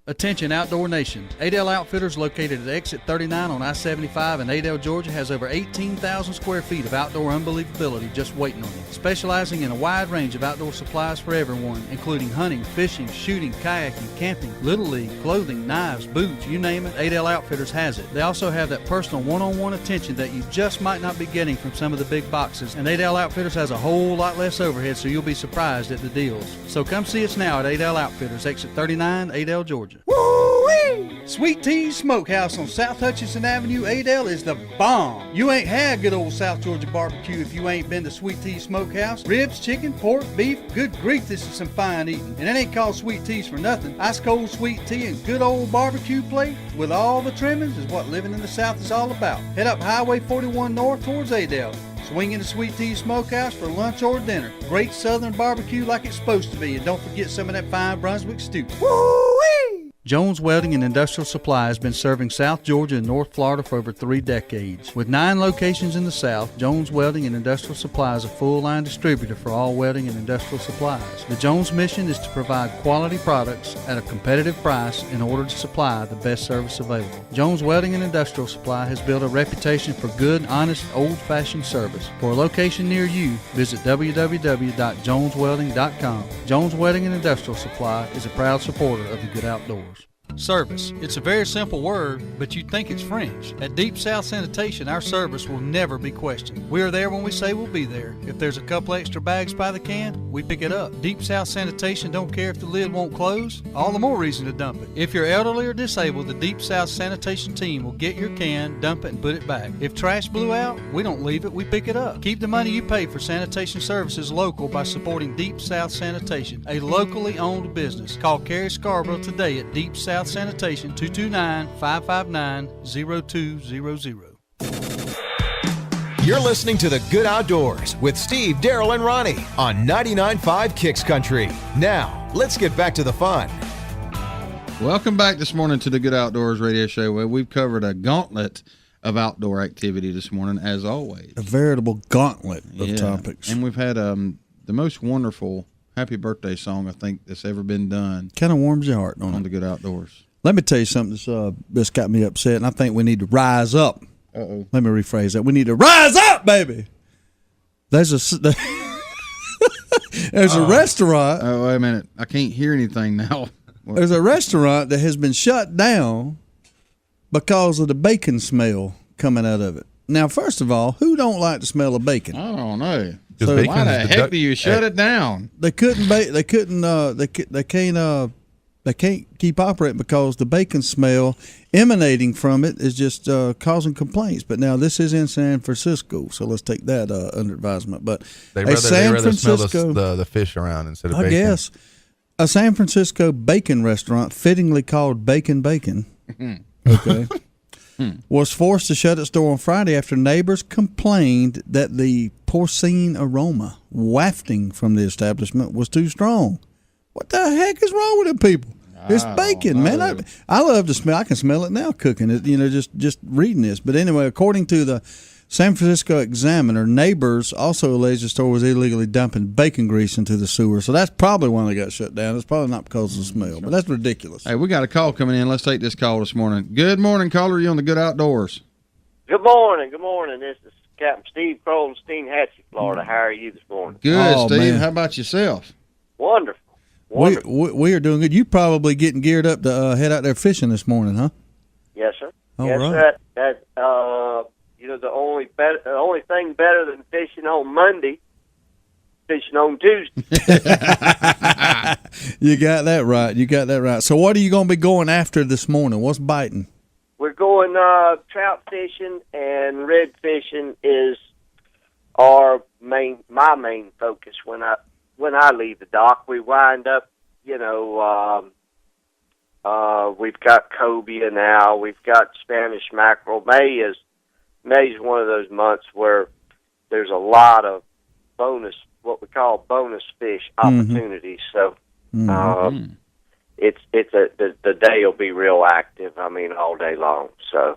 Attention Outdoor Nation. Adel Outfitters, located at exit 39 on I-75 in Adel, Georgia, has over 18,000 square feet of outdoor unbelievability just waiting on you. Specializing in a wide range of outdoor supplies for everyone, including hunting, fishing, shooting, kayaking, camping, Little League, clothing, knives, boots, you name it, Adel Outfitters has it. They also have that personal one-on-one attention that you just might not be getting from some of the big boxes, and Adel Outfitters has a whole lot less overhead, so you'll be surprised at the deals. So come see us now at Adel Outfitters, exit 39, Adel, Georgia. Woo-wee! Sweet Tea's Smokehouse on South Hutchinson Avenue, Adel is the bomb. You ain't had good old South Georgia barbecue if you ain't been to Sweet Tea's Smokehouse. Ribs, chicken, pork, beef, good grief, this is some fine eating. And it ain't called Sweet Tea's for nothing. Ice cold sweet tea and good old barbecue plate with all the trimmings is what living in the South is all about. Head up Highway 41 north towards Adel. Swing into Sweet Tea's Smokehouse for lunch or dinner. Great southern barbecue like it's supposed to be. And don't forget some of that fine Brunswick stew. Woo-wee! Jones Welding and Industrial Supply has been serving South Georgia and North Florida for over 3 decades. With 9 locations in the South, Jones Welding and Industrial Supply is a full-line distributor for all welding and industrial supplies. The Jones mission is to provide quality products at a competitive price in order to supply the best service available. Jones Welding and Industrial Supply has built a reputation for good, honest, old-fashioned service. For a location near you, visit www.joneswelding.com. Jones Welding and Industrial Supply is a proud supporter of the Good Outdoors. Service. It's a very simple word, but you'd think it's French. At Deep South Sanitation, our service will never be questioned. We are there when we say we'll be there. If there's a couple extra bags by the can, we pick it up. Deep South Sanitation don't care if the lid won't close. All the more reason to dump it. If you're elderly or disabled, the Deep South Sanitation team will get your can, dump it, and put it back. If trash blew out, we don't leave it, we pick it up. Keep the money you pay for sanitation services local by supporting Deep South Sanitation, a locally owned business. Call Carrie Scarborough today at Deep South Sanitation, 229-559-0200. You're listening to The Good Outdoors with Steve, Daryl, and Ronnie on 99.5 Kicks Country. Now, let's get back to the fun. Welcome back this morning to the Good Outdoors radio show, where we've covered a gauntlet of outdoor activity this morning, as always. A veritable gauntlet of topics. And we've had the most wonderful happy birthday song I think that's ever been done. Kind of warms your heart, don't it? On the Good Outdoors. Let me tell you something that's got me upset, and I think we need to rise up. Uh-oh. Let me rephrase that. We need to rise up, baby. There's a restaurant. Oh, wait a minute. I can't hear anything now. There's a restaurant that has been shut down because of the bacon smell coming out of it. Now, first of all, who don't like the smell of bacon? I don't know. So why the heck do you shut it down? They can't keep operating because the bacon smell emanating from it is just causing complaints. But now this is in San Francisco, so let's take that under advisement. But they rather smell the fish around instead of bacon. I guess a San Francisco bacon restaurant, fittingly called Bacon Bacon, okay, was forced to shut its door on Friday after neighbors complained that the porcine aroma wafting from the establishment was too strong. What the heck is wrong with them people? It's bacon, man. I love to smell. I can smell it now cooking it, just reading this. But anyway, according to the San Francisco Examiner, neighbors also alleged the store was illegally dumping bacon grease into the sewer. So that's probably why they got shut down. It's probably not because of the smell, but that's ridiculous. Hey, we got a call coming in. Let's take this call this morning. Good morning, caller. You on the Good Outdoors? Good morning. Good morning. This is Captain Steve Kroll in Steenhatchee, Florida. How are you this morning? Good, Steve. Man. How about yourself? Wonderful. We are doing good. You probably getting geared up to head out there fishing this morning, huh? Yes, sir. All right. The only thing better than fishing on Monday, fishing on Tuesday. You got that right. So what are you going to be going after this morning? What's biting? We're going trout fishing, and red fishing is my main focus when I leave the dock. We wind up, we've got cobia now. We've got Spanish mackerel. May's one of those months where there's a lot of what we call bonus fish opportunities. So the day will be real active. I mean, all day long. So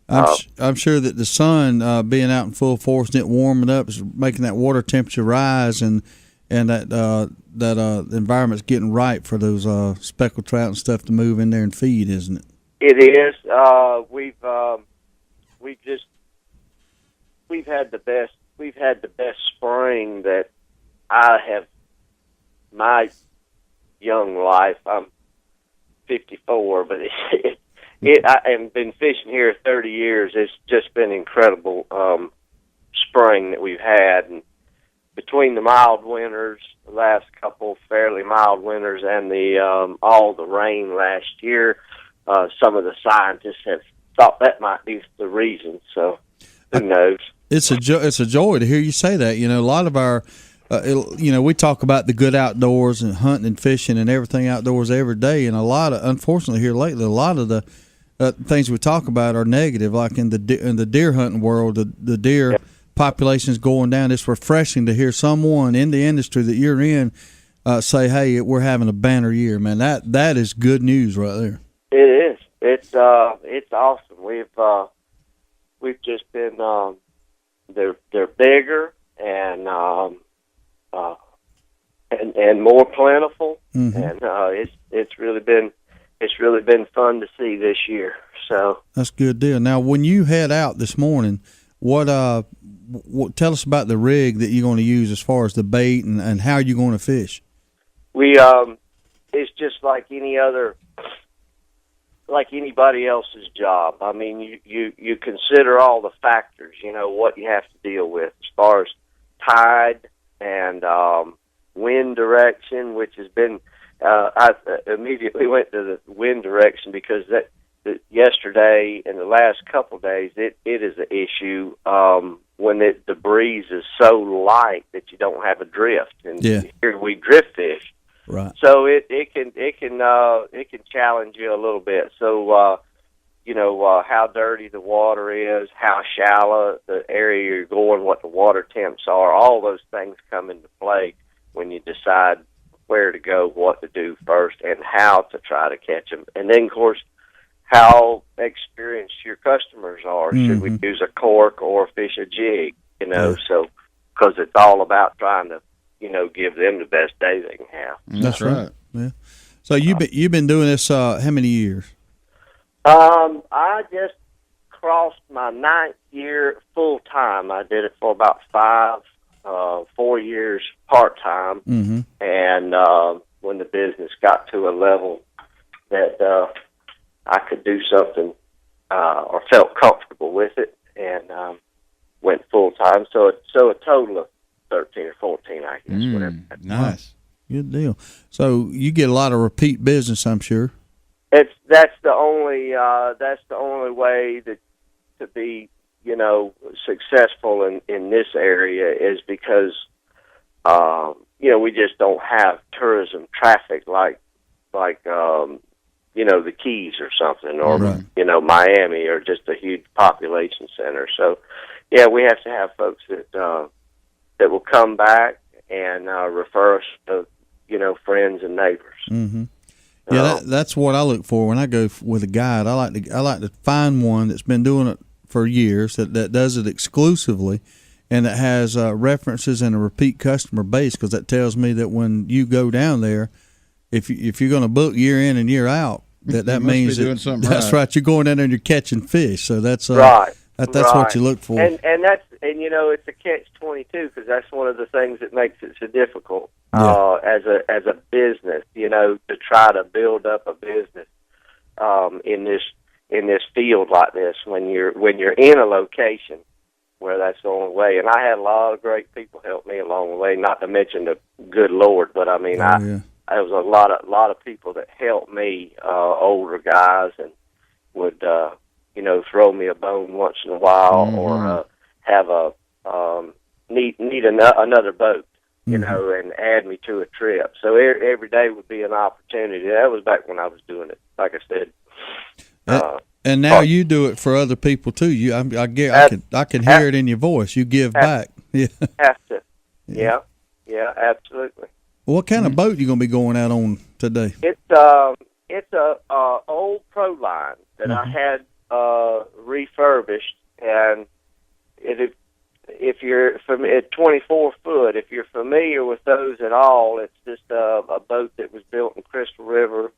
I'm sure that the sun being out in full force and it warming up is making that water temperature rise, and that environment's getting right for those speckled trout and stuff to move in there and feed, isn't it? It is. We've had the best spring that I have my young life. I'm 54, but I have been fishing here 30 years. It's just been incredible spring that we've had, and between the mild winters, the last couple fairly mild winters, and all the rain last year, some of the scientists have thought that might be the reason. So who knows? It's a joy to hear you say that. You know, a lot of our, we talk about the good outdoors and hunting and fishing and everything outdoors every day, and unfortunately here lately, a lot of the things we talk about are negative. Like in the deer hunting world, the deer population is going down. It's refreshing to hear someone in the industry that you're in say, "Hey, we're having a banner year, man." That is good news right there. It is. It's awesome. We've just been they're bigger and more plentiful, and it's really been fun to see this year. So that's a good deal. Now, when you head out this morning, what tell us about the rig that you're going to use as far as the bait and how you're going to fish. We it's just like anybody else's job. I mean, you consider all the factors, what you have to deal with as far as tide and wind direction, which has been, I immediately went to the wind direction because that yesterday and the last couple of days, it is an issue when the breeze is so light that you don't have a drift. And here we drift fish. Right. So it can challenge you a little bit. So how dirty the water is, how shallow the area you're going, what the water temps are, all those things come into play when you decide where to go, what to do first, and how to try to catch them. And then, of course, how experienced your customers are. Should we use a cork or fish a jig? So because it's all about trying to give them the best day they can have. That's right. Yeah. So you've been doing this how many years? I just crossed my 9th year full time. I did it for about 4 years part time, and when the business got to a level that I could do something or felt comfortable with it, and went full time. So a total of 13 or 14, I guess. Whatever. Nice. Good deal. So you get a lot of repeat business, I'm sure. That's the only way to be successful in this area is because we just don't have tourism traffic like the Keys or something, or Miami, or just a huge population center. So we have to have folks that will come back and refer us to friends and neighbors. Yeah, that's what I look for when I go with a guide. I like to find one that's been doing it for years, that does it exclusively, and that has references and a repeat customer base, because that tells me that when you go down there, if you're going to book year in and year out, that means that's right. You're going down there and you're catching fish. So that's right. That's what you look for. And it's a catch-22, because that's one of the things that makes it so difficult as a business. To try to build up a business in this field like this when you're in a location where that's the only way. And I had a lot of great people help me along the way. Not to mention the good Lord, but I mean, there was a lot of people that helped me, older guys, and would throw me a bone once in a while, or have need another boat, and add me to a trip. So every day would be an opportunity. That was back when I was doing it, like I said. And now you do it for other people too. I can hear it in your voice. You give back. Yeah. Have to. Yeah, absolutely. What kind of boat you gonna be going out on today? It's a old Proline that I had refurbished, and if you're at 24 foot, if you're familiar with those at all, it's just a boat that was built in Crystal River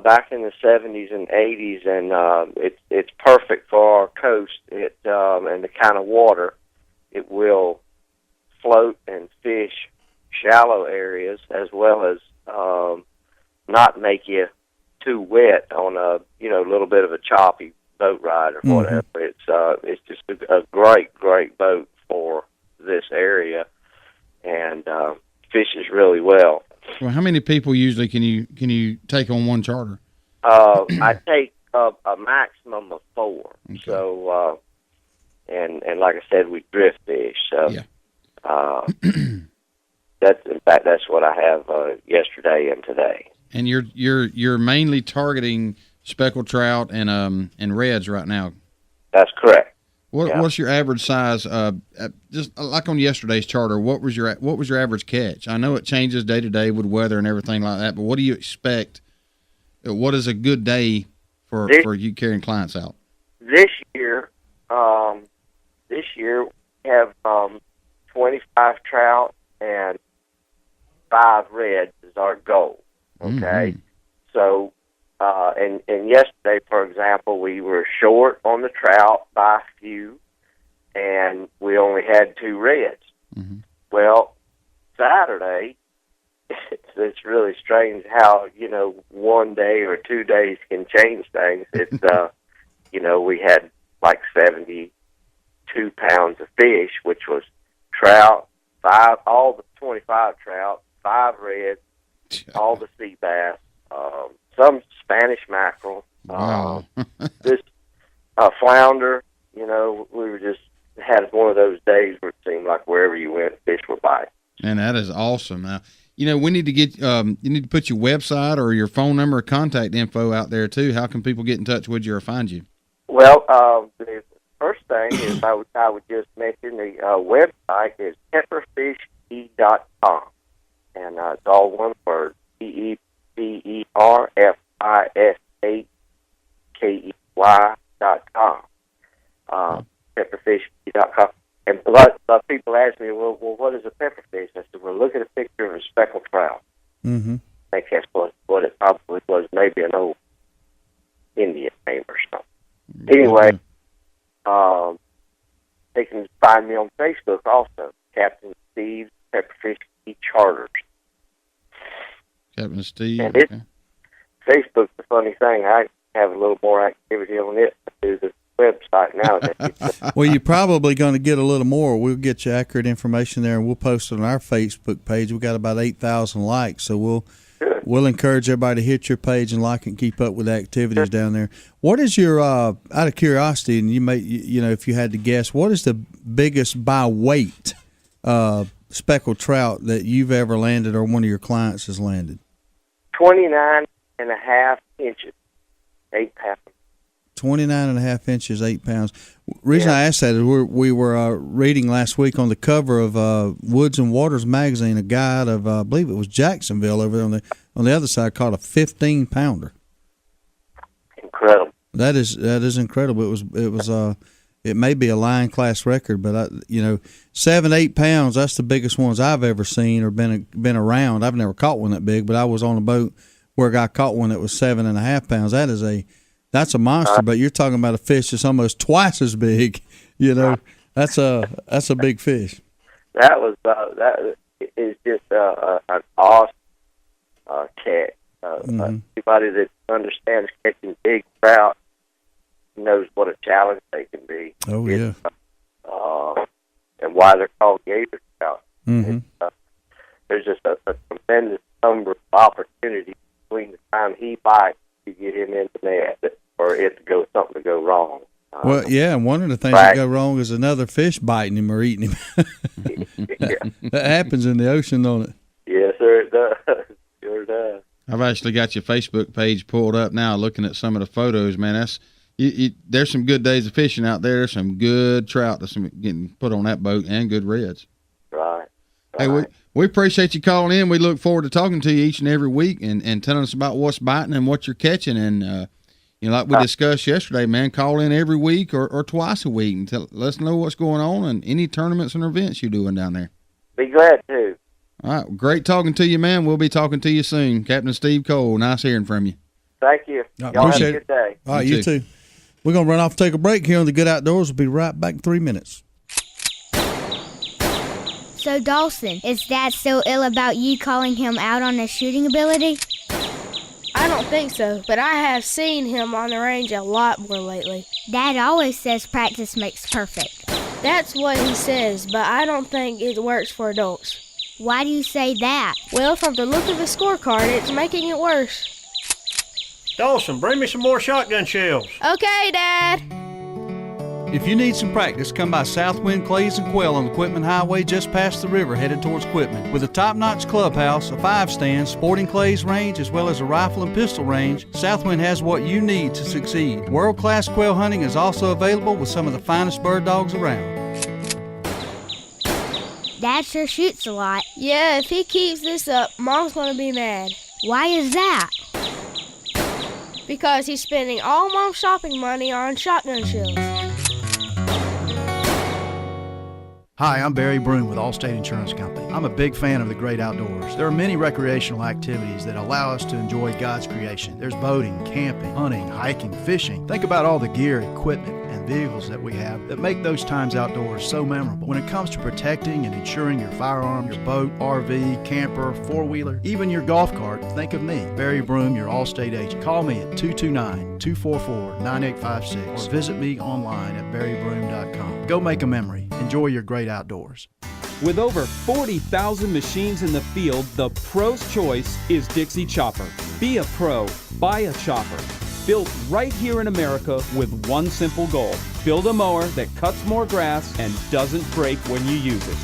back in the 70s and 80s, and it's perfect for our coast. And the kind of water it will float and fish shallow areas, as well as not make you too wet on a little bit of a choppy boat ride or whatever. It's just a great boat for this area, and fishes really well. Well, how many people usually can you take on one charter? I take a maximum of 4. Okay. So, and like I said, we drift fish. So, that's what I have yesterday and today. And you're mainly targeting speckled trout and reds right now. That's correct. What's your average size? Just like on yesterday's charter, what was your average catch? I know it changes day to day with weather and everything like that, but what do you expect? What is a good day for you carrying clients out? This year we have 25 trout and 5 reds is our goal. Okay, mm-hmm. So. And yesterday, for example, we were short on the trout by a few, and we only had 2 reds. Mm-hmm. Well, Saturday, it's really strange how, 1 day or 2 days can change things. It's, we had like 72 pounds of fish, which was trout, all the 25 trout, 5 reds, all the sea bass, some Spanish mackerel, wow. This flounder. We were just had one of those days where it seemed like wherever you went, fish were biting. And that is awesome. Now, we need to get you need to put your website or your phone number or contact info out there too. How can people get in touch with you or find you? Well, the first thing is I would just mention the website is pepperfishkey.com, and it's all one word: PepperfishKey.com. Pepperfishkey.com. And a lot of people ask me, well, what is a pepperfish? I said, well, look at a picture of a speckled trout. Mm-hmm. I think that's what it probably was, maybe an old Indian name or something. Anyway, they can find me on Facebook also, Captain Steve's Pepperfish Key Charters. Captain Steve. And Facebook's a funny thing. I have a little more activity on it than the website nowadays. Well, you're probably going to get a little more. We'll get you accurate information there, and we'll post it on our Facebook page. We've got about 8,000 likes, so we'll encourage everybody to hit your page and like and keep up with the activities down there. What is your, out of curiosity, and you may, if you had to guess, what is the biggest by weight speckled trout that you've ever landed or one of your clients has landed? 29.5 inches, 8 pounds. 29.5 inches, 8 pounds. Reason I asked that is we were reading last week on the cover of Woods and Waters magazine a guy out of I believe it was Jacksonville over there on the other side caught a 15-pounder. Incredible. That is incredible. It may be a line class record, but 7-8 pounds. That's the biggest ones I've ever seen or been around. I've never caught one that big, but I was on a boat where a guy caught one that was 7.5 pounds. That's a monster. But you're talking about a fish that's almost twice as big. That's a big fish. That is just an awesome catch. Anybody that understands catching big trout knows what a challenge they can be. Oh, yeah. And why they're called gator trout. Mm-hmm. There's just a tremendous number of opportunities between the time he bites to get him in the net or something to go wrong. Well, yeah, and one of the things that go wrong is another fish biting him or eating him. That happens in the ocean, don't it? Yes, sir, it does. Sure does. I've actually got your Facebook page pulled up now, looking at some of the photos, man. There's some good days of fishing out there. There's some good trout that's getting put on that boat and good reds. Right. Hey, we appreciate you calling in. We look forward to talking to you each and every week and telling us about what's biting and what you're catching. And, like we discussed yesterday, man, call in every week or twice a week and let us know what's going on and any tournaments and events you're doing down there. Be glad to. All right. Great talking to you, man. We'll be talking to you soon. Captain Steve Cole, nice hearing from you. Thank you. Y'all have a good day. All right, you too. We're going to run off and take a break here on The Good Outdoors. We'll be right back in 3 minutes. So, Dawson, is Dad still ill about you calling him out on his shooting ability? I don't think so, but I have seen him on the range a lot more lately. Dad always says practice makes perfect. That's what he says, but I don't think it works for adults. Why do you say that? Well, from the look of the scorecard, it's making it worse. Dawson, bring me some more shotgun shells. Okay, Dad. If you need some practice, come by Southwind Clays and Quail on the Quitman Highway just past the river headed towards Quitman. With a top-notch clubhouse, a 5-stand, sporting clays range, as well as a rifle and pistol range, Southwind has what you need to succeed. World-class quail hunting is also available with some of the finest bird dogs around. Dad sure shoots a lot. Yeah, if he keeps this up, Mom's gonna be mad. Why is that? Because he's spending all Mom's shopping money on shotgun shells. Hi, I'm Barry Broom with Allstate Insurance Company. I'm a big fan of the great outdoors. There are many recreational activities that allow us to enjoy God's creation. There's boating, camping, hunting, hiking, fishing. Think about all the gear, equipment, and vehicles that we have that make those times outdoors so memorable. When it comes to protecting and insuring your firearms, your boat, RV, camper, four-wheeler, even your golf cart, think of me, Barry Broom, your Allstate agent. Call me at 229-244-9856 or visit me online at barrybroom.com. Go make a memory. Enjoy your great outdoors. With over 40,000 machines in the field, the pro's choice is Dixie Chopper. Be a pro, buy a chopper. Built right here in America with one simple goal. Build a mower that cuts more grass and doesn't break when you use it.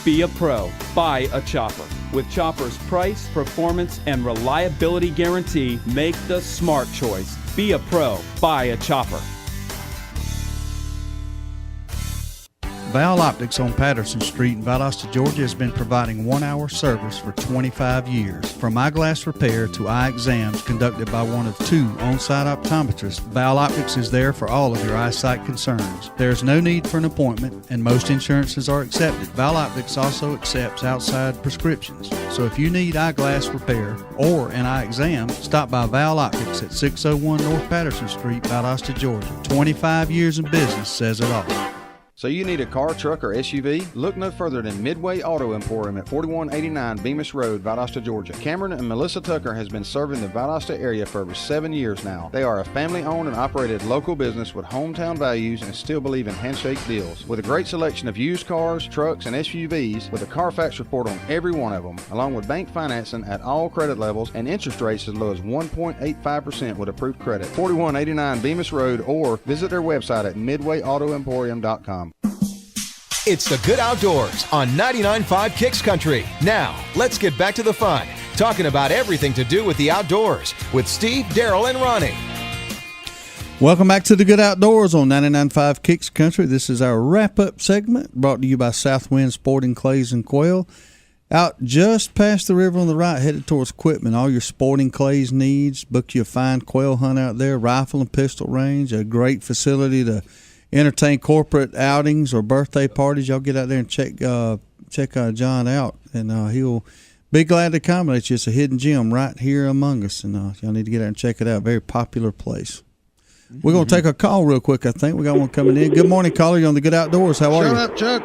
Be a pro, buy a chopper. With Chopper's price, performance, and reliability guarantee, make the smart choice. Be a pro, buy a chopper. Val Optics on Patterson Street in Valdosta, Georgia has been providing 1-hour service for 25 years. From eyeglass repair to eye exams conducted by one of 2 on-site optometrists, Val Optics is there for all of your eyesight concerns. There is no need for an appointment and most insurances are accepted. Val Optics also accepts outside prescriptions. So if you need eyeglass repair or an eye exam, stop by Val Optics at 601 North Patterson Street, Valdosta, Georgia. 25 years in business says it all. So you need a car, truck, or SUV? Look no further than Midway Auto Emporium at 4189 Bemis Road, Valdosta, Georgia. Cameron and Melissa Tucker has been serving the Valdosta area for over 7 years now. They are a family-owned and operated local business with hometown values and still believe in handshake deals. With a great selection of used cars, trucks, and SUVs, with a Carfax report on every one of them, along with bank financing at all credit levels and interest rates as low as 1.85% with approved credit. 4189 Bemis Road, or visit their website at midwayautoemporium.com. It's the Good Outdoors on 99.5 Kicks Country. Now, let's get back to the fun, talking about everything to do with the outdoors with Steve, Daryl, and Ronnie. Welcome back to the Good Outdoors on 99.5 Kicks Country. This is our wrap-up segment brought to you by Southwind Sporting Clays and Quail. Out just past the river on the right, headed towards Quitman. All your sporting clays needs. Book you a fine quail hunt out there, rifle and pistol range, a great facility to entertain corporate outings or birthday parties. Y'all get out there and check John out, and he'll be glad to accommodate you. It's a hidden gem right here among us, and y'all need to get out and check it out. Very popular place. We're going to take a call real quick, I think. We got one coming in. Good morning, caller. You're on the Good Outdoors. How are you? Shut up, Chuck.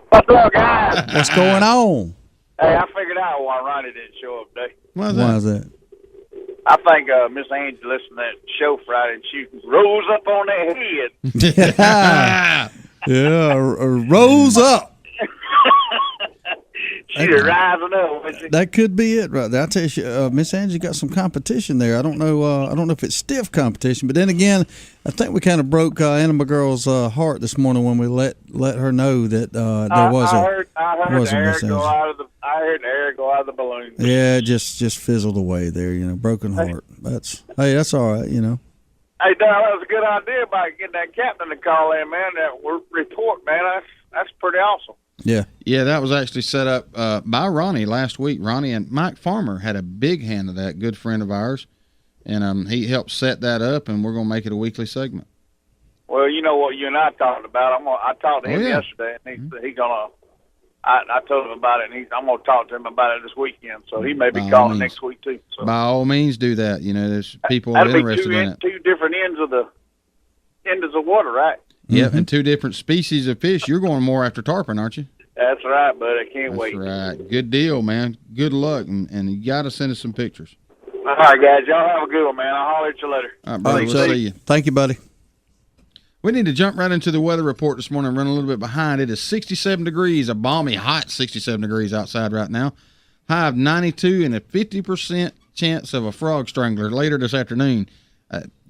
What's up, guys? What's going on? Hey, I figured out why Ronnie didn't show up today. Why is that? I think Miss Angie listened to that show Friday and she rose up on that head. Yeah, rose up. She's rising up, wasn't she? That could be it right there. I tell you, Miss Angie got some competition there. I don't know. I don't know if it's stiff competition, but then again, I think we kind of broke Anima Girl's heart this morning when we let her know that there was I heard the air Miss Angie. I heard the air go out of the balloon. Yeah, just fizzled away there. Broken heart. That's all right. Hey, Dale, that was a good idea about getting that captain to call in, man. That report, man. That's pretty awesome. Yeah, that was actually set up by Ronnie last week. Ronnie and Mike Farmer had a big hand of that, good friend of ours, and he helped set that up, and we're going to make it a weekly segment. Well, you know what you and I talked about. I talked to him yesterday, and he's gonna. I told him about it, and I'm gonna talk to him about it this weekend. So he may be calling next week too. So. By all means, do that. There's people interested in it. Two different ends of water, right? Yep, and 2 different species of fish. You're going more after tarpon, aren't you? That's right, bud. I can't wait. That's right. Good deal, man. Good luck, and you got to send us some pictures. All right, guys. Y'all have a good one, man. I'll holler at you later. All right, brother. We'll see you. Thank you, buddy. We need to jump right into the weather report this morning and run a little bit behind. It is 67 degrees, a balmy, hot 67 degrees outside right now. High of 92 and a 50% chance of a frog strangler later this afternoon.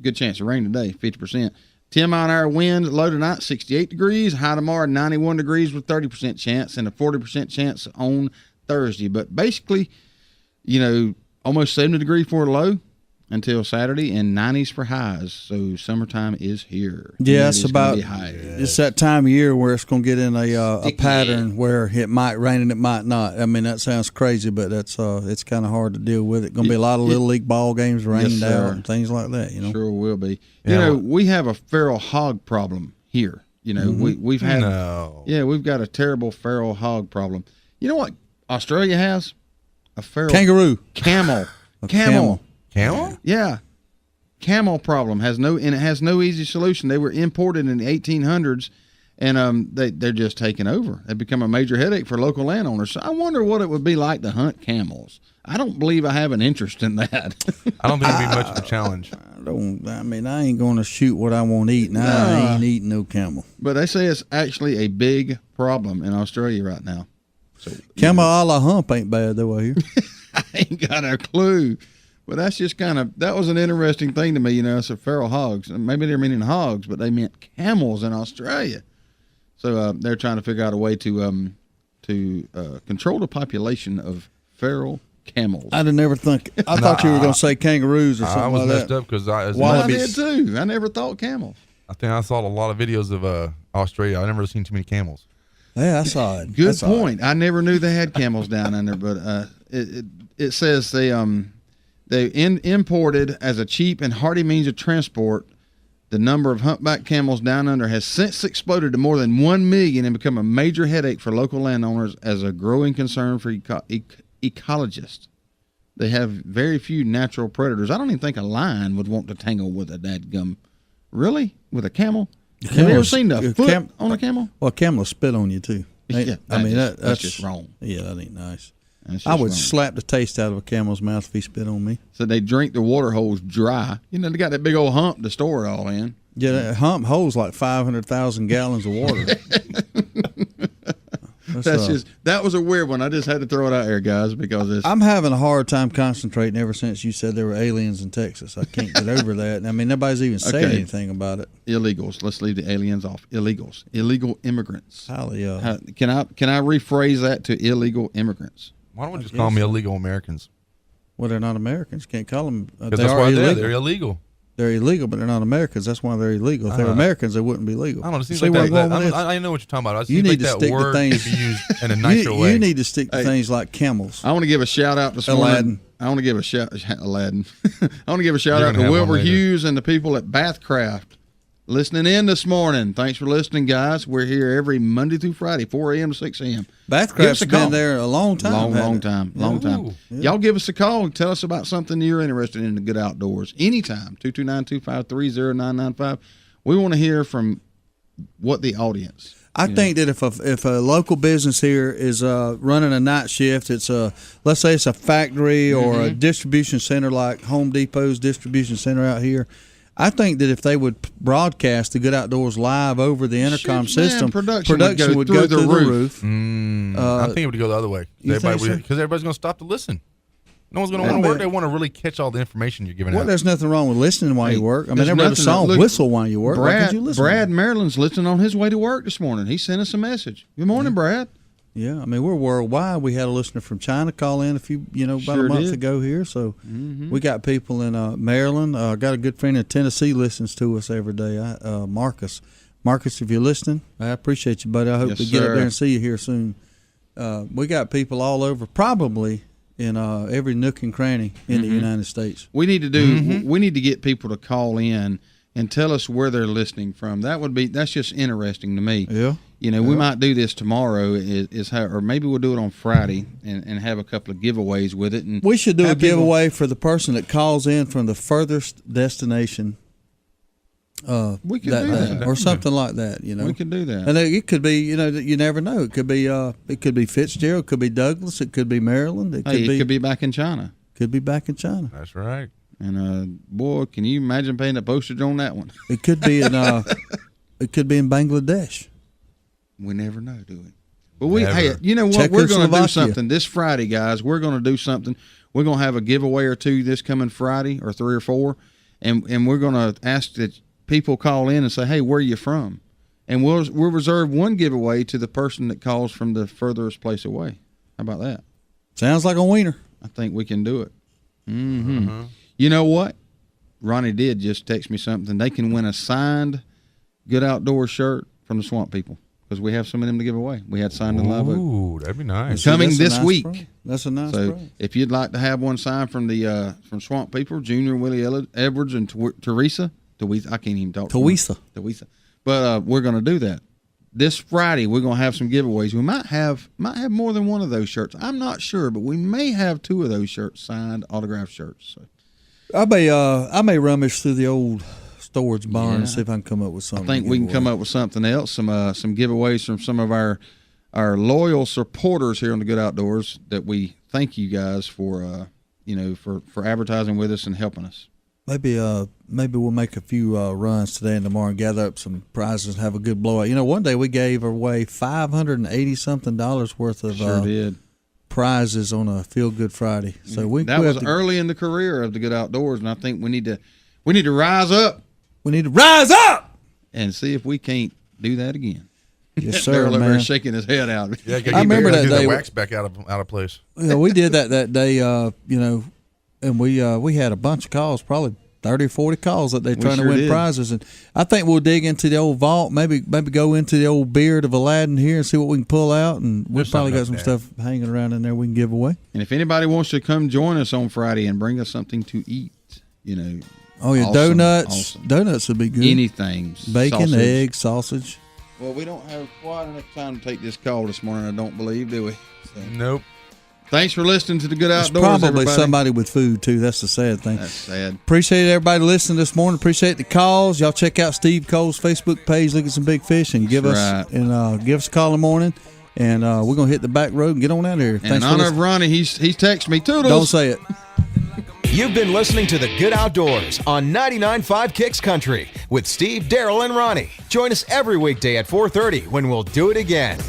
Good chance of rain today, 50%. 10-mile-an-hour wind, low tonight, 68 degrees. High tomorrow, 91 degrees with 30% chance and a 40% chance on Thursday. But basically, almost 70 degrees for a low until Saturday and 90s for highs. So summertime is here. Yeah, it's that time of year where it's going to get in a pattern where it might rain and it might not. I mean, that sounds crazy, but that's it's kind of hard to deal with. It's going to be a lot of little league ball games rained out and things like that. Sure will be. We have a feral hog problem here. We've had we've got a terrible feral hog problem. You know what Australia has? A feral kangaroo, camel. Camel? Yeah. Camel problem has no easy solution. They were imported in the 1800s, and they're just taking over. They become a major headache for local landowners. So I wonder what it would be like to hunt camels. I don't believe I have an interest in that. I don't think it'd be much of a challenge. I ain't going to shoot what I want to eat, and I ain't eating no camel. But they say it's actually a big problem in Australia right now. So camel a la hump ain't bad though, I hear. I ain't got a clue. But that's just that was an interesting thing to me, It's a feral hogs. Maybe they're meaning hogs, but they meant camels in Australia. So they're trying to figure out a way to control the population of feral camels. I thought you were going to say kangaroos or something like that. I was messed up because I did too. I never thought camels. I think I saw a lot of videos of Australia. I've never seen too many camels. Yeah, I saw it. Good point. I never knew they had camels down under, but it says they imported as a cheap and hardy means of transport. The number of humpback camels down under has since exploded to more than 1 million and become a major headache for local landowners as a growing concern for ecologists. They have very few natural predators. I don't even think a lion would want to tangle with a dadgum. Really? With a camel? Have you ever seen the foot on a camel? Well, a camel will spit on you, too. Yeah, that's just wrong. Yeah, that ain't nice. I would slap the taste out of a camel's mouth if he spit on me. So they drink the water holes dry. They got that big old hump to store it all in. Yeah, that hump holds like 500,000 gallons of water. That was a weird one. I just had to throw it out there, guys, because I'm having a hard time concentrating ever since you said there were aliens in Texas. I can't get over that. I mean, nobody's even said anything about it. Illegals. Let's leave the aliens off. Illegals. Illegal immigrants. Can I rephrase that to illegal immigrants? Why don't we just call them illegal Americans? Well, they're not Americans. Can't call them. Because that's why they're illegal. They're illegal, but they're not Americans. That's why they're illegal. If they were Americans, they wouldn't be legal. I don't know. It seems like I know what you're talking about. You need to stick to things. Be used in a nicer way. You need to stick to things like camels. I want to give a shout out to Aladdin. I want to give a shout Aladdin. I want to give a shout out to Wilbur Hughes and the people at Bathcraft listening in this morning. Thanks for listening, guys. We're here every Monday through Friday, 4 a.m. to 6 a.m. Bathcraft's been there a long time. Long time. Yeah. Y'all give us a call and tell us about something you're interested in the good outdoors. Anytime, 229-253-0995. We want to hear from the audience. I think that if a local business here is running a night shift, it's let's say it's a factory or a distribution center like Home Depot's distribution center out here. I think that if they would broadcast the Good Outdoors live over the intercom system, production would go through the roof. I think it would go the other way. Because everybody's going to stop to listen. No one's going to want to work. They want to really catch all the information you're giving out. Well, there's nothing wrong with listening while you work. I mean, everybody saw him whistle while you work. Why can't you listen? Brad Maryland's listening on his way to work this morning. He sent us a message. Good morning, Brad. Yeah, I mean, we're worldwide. We had a listener from China call in about a month ago here. So we got people in Maryland. Got a good friend in Tennessee listens to us every day, Marcus. Marcus, if you're listening, I appreciate you, buddy. I hope to get up there and see you here soon. We got people all over, probably in every nook and cranny in the United States. We need to we need to get people to call in and tell us where they're listening from. That's just interesting to me. Yeah. We might do this tomorrow, or maybe we'll do it on Friday and have a couple of giveaways with it. And we should do a giveaway for the person that calls in from the furthest destination. We could do that, or something like that. We could do that, and it could be. You never know. It could be. It could be Fitzgerald. It could be Douglas. It could be Maryland. It could be back in China. Could be back in China. That's right. And boy, can you imagine paying a postage on that one? It could be in. It could be in Bangladesh. We never know, do we? But you know what? We're going to do something this Friday, guys. We're going to do something. we're going to have a giveaway or two this coming Friday, or 3 or 4, and we're going to ask that people call in and say, hey, where are you from? And we'll reserve one giveaway to the person that calls from the furthest place away. How about that? Sounds like a wiener. I think we can do it. Mm-hmm. You know what? Ronnie did just text me something. They can win a signed Good Outdoors shirt from the Swamp People, because we have some of them to give away. We had signed in live. Ooh, that'd be nice. Coming this nice week. Prize. That's a nice So prize. if you'd like to have one signed from the from Swamp People, Junior, Willie Edwards, and Teresa, I can't even talk. Teresa. But we're going to do that this Friday. We're going to have some giveaways. We might have more than one of those shirts. I'm not sure, but we may have 2 of those shirts, signed, autographed shirts. So I may rummage through the old storage barn and see if I can come up with something. I think we can come up with something else. Some giveaways from some of our loyal supporters here on the Good Outdoors. That we thank you guys for for advertising with us and helping us. Maybe we'll make a few runs today and tomorrow and gather up some prizes and have a good blowout. One day we gave away $580-something worth of prizes on a Feel Good Friday. So that was early in the career of the Good Outdoors, and I think we need to rise up. We need to rise up and see if we can't do that again. Yes, sir, man. man. Shaking his head out. Yeah, I remember that day. The wax back out of place. We did that day. And we had a bunch of calls, probably 30 or 40 calls that they're trying to win prizes. And I think we'll dig into the old vault, maybe go into the old beard of Aladdin here and see what we can pull out. And we've probably got some stuff hanging around in there we can give away. And if anybody wants to come join us on Friday and bring us something to eat, Oh, yeah, awesome, donuts. Awesome. Donuts would be good. Anything. Bacon, sausage. eggs, sausage. Well, we don't have quite enough time to take this call this morning, I don't believe, do we? So. Nope. Thanks for listening to the Good Outdoors, There's probably everybody. somebody with food, too. That's the sad thing. That's sad. Appreciate everybody listening this morning. Appreciate the calls. Y'all check out Steve Cole's Facebook page, Look at Some Big Fish, and give us a call in the morning. And we're going to hit the back road and get on out of here. And in honor of Ronnie, he's texted me, Toodles. Don't say it. You've been listening to The Good Outdoors on 99.5 Kicks Country with Steve, Daryl, and Ronnie. Join us every weekday at 4:30 when we'll do it again.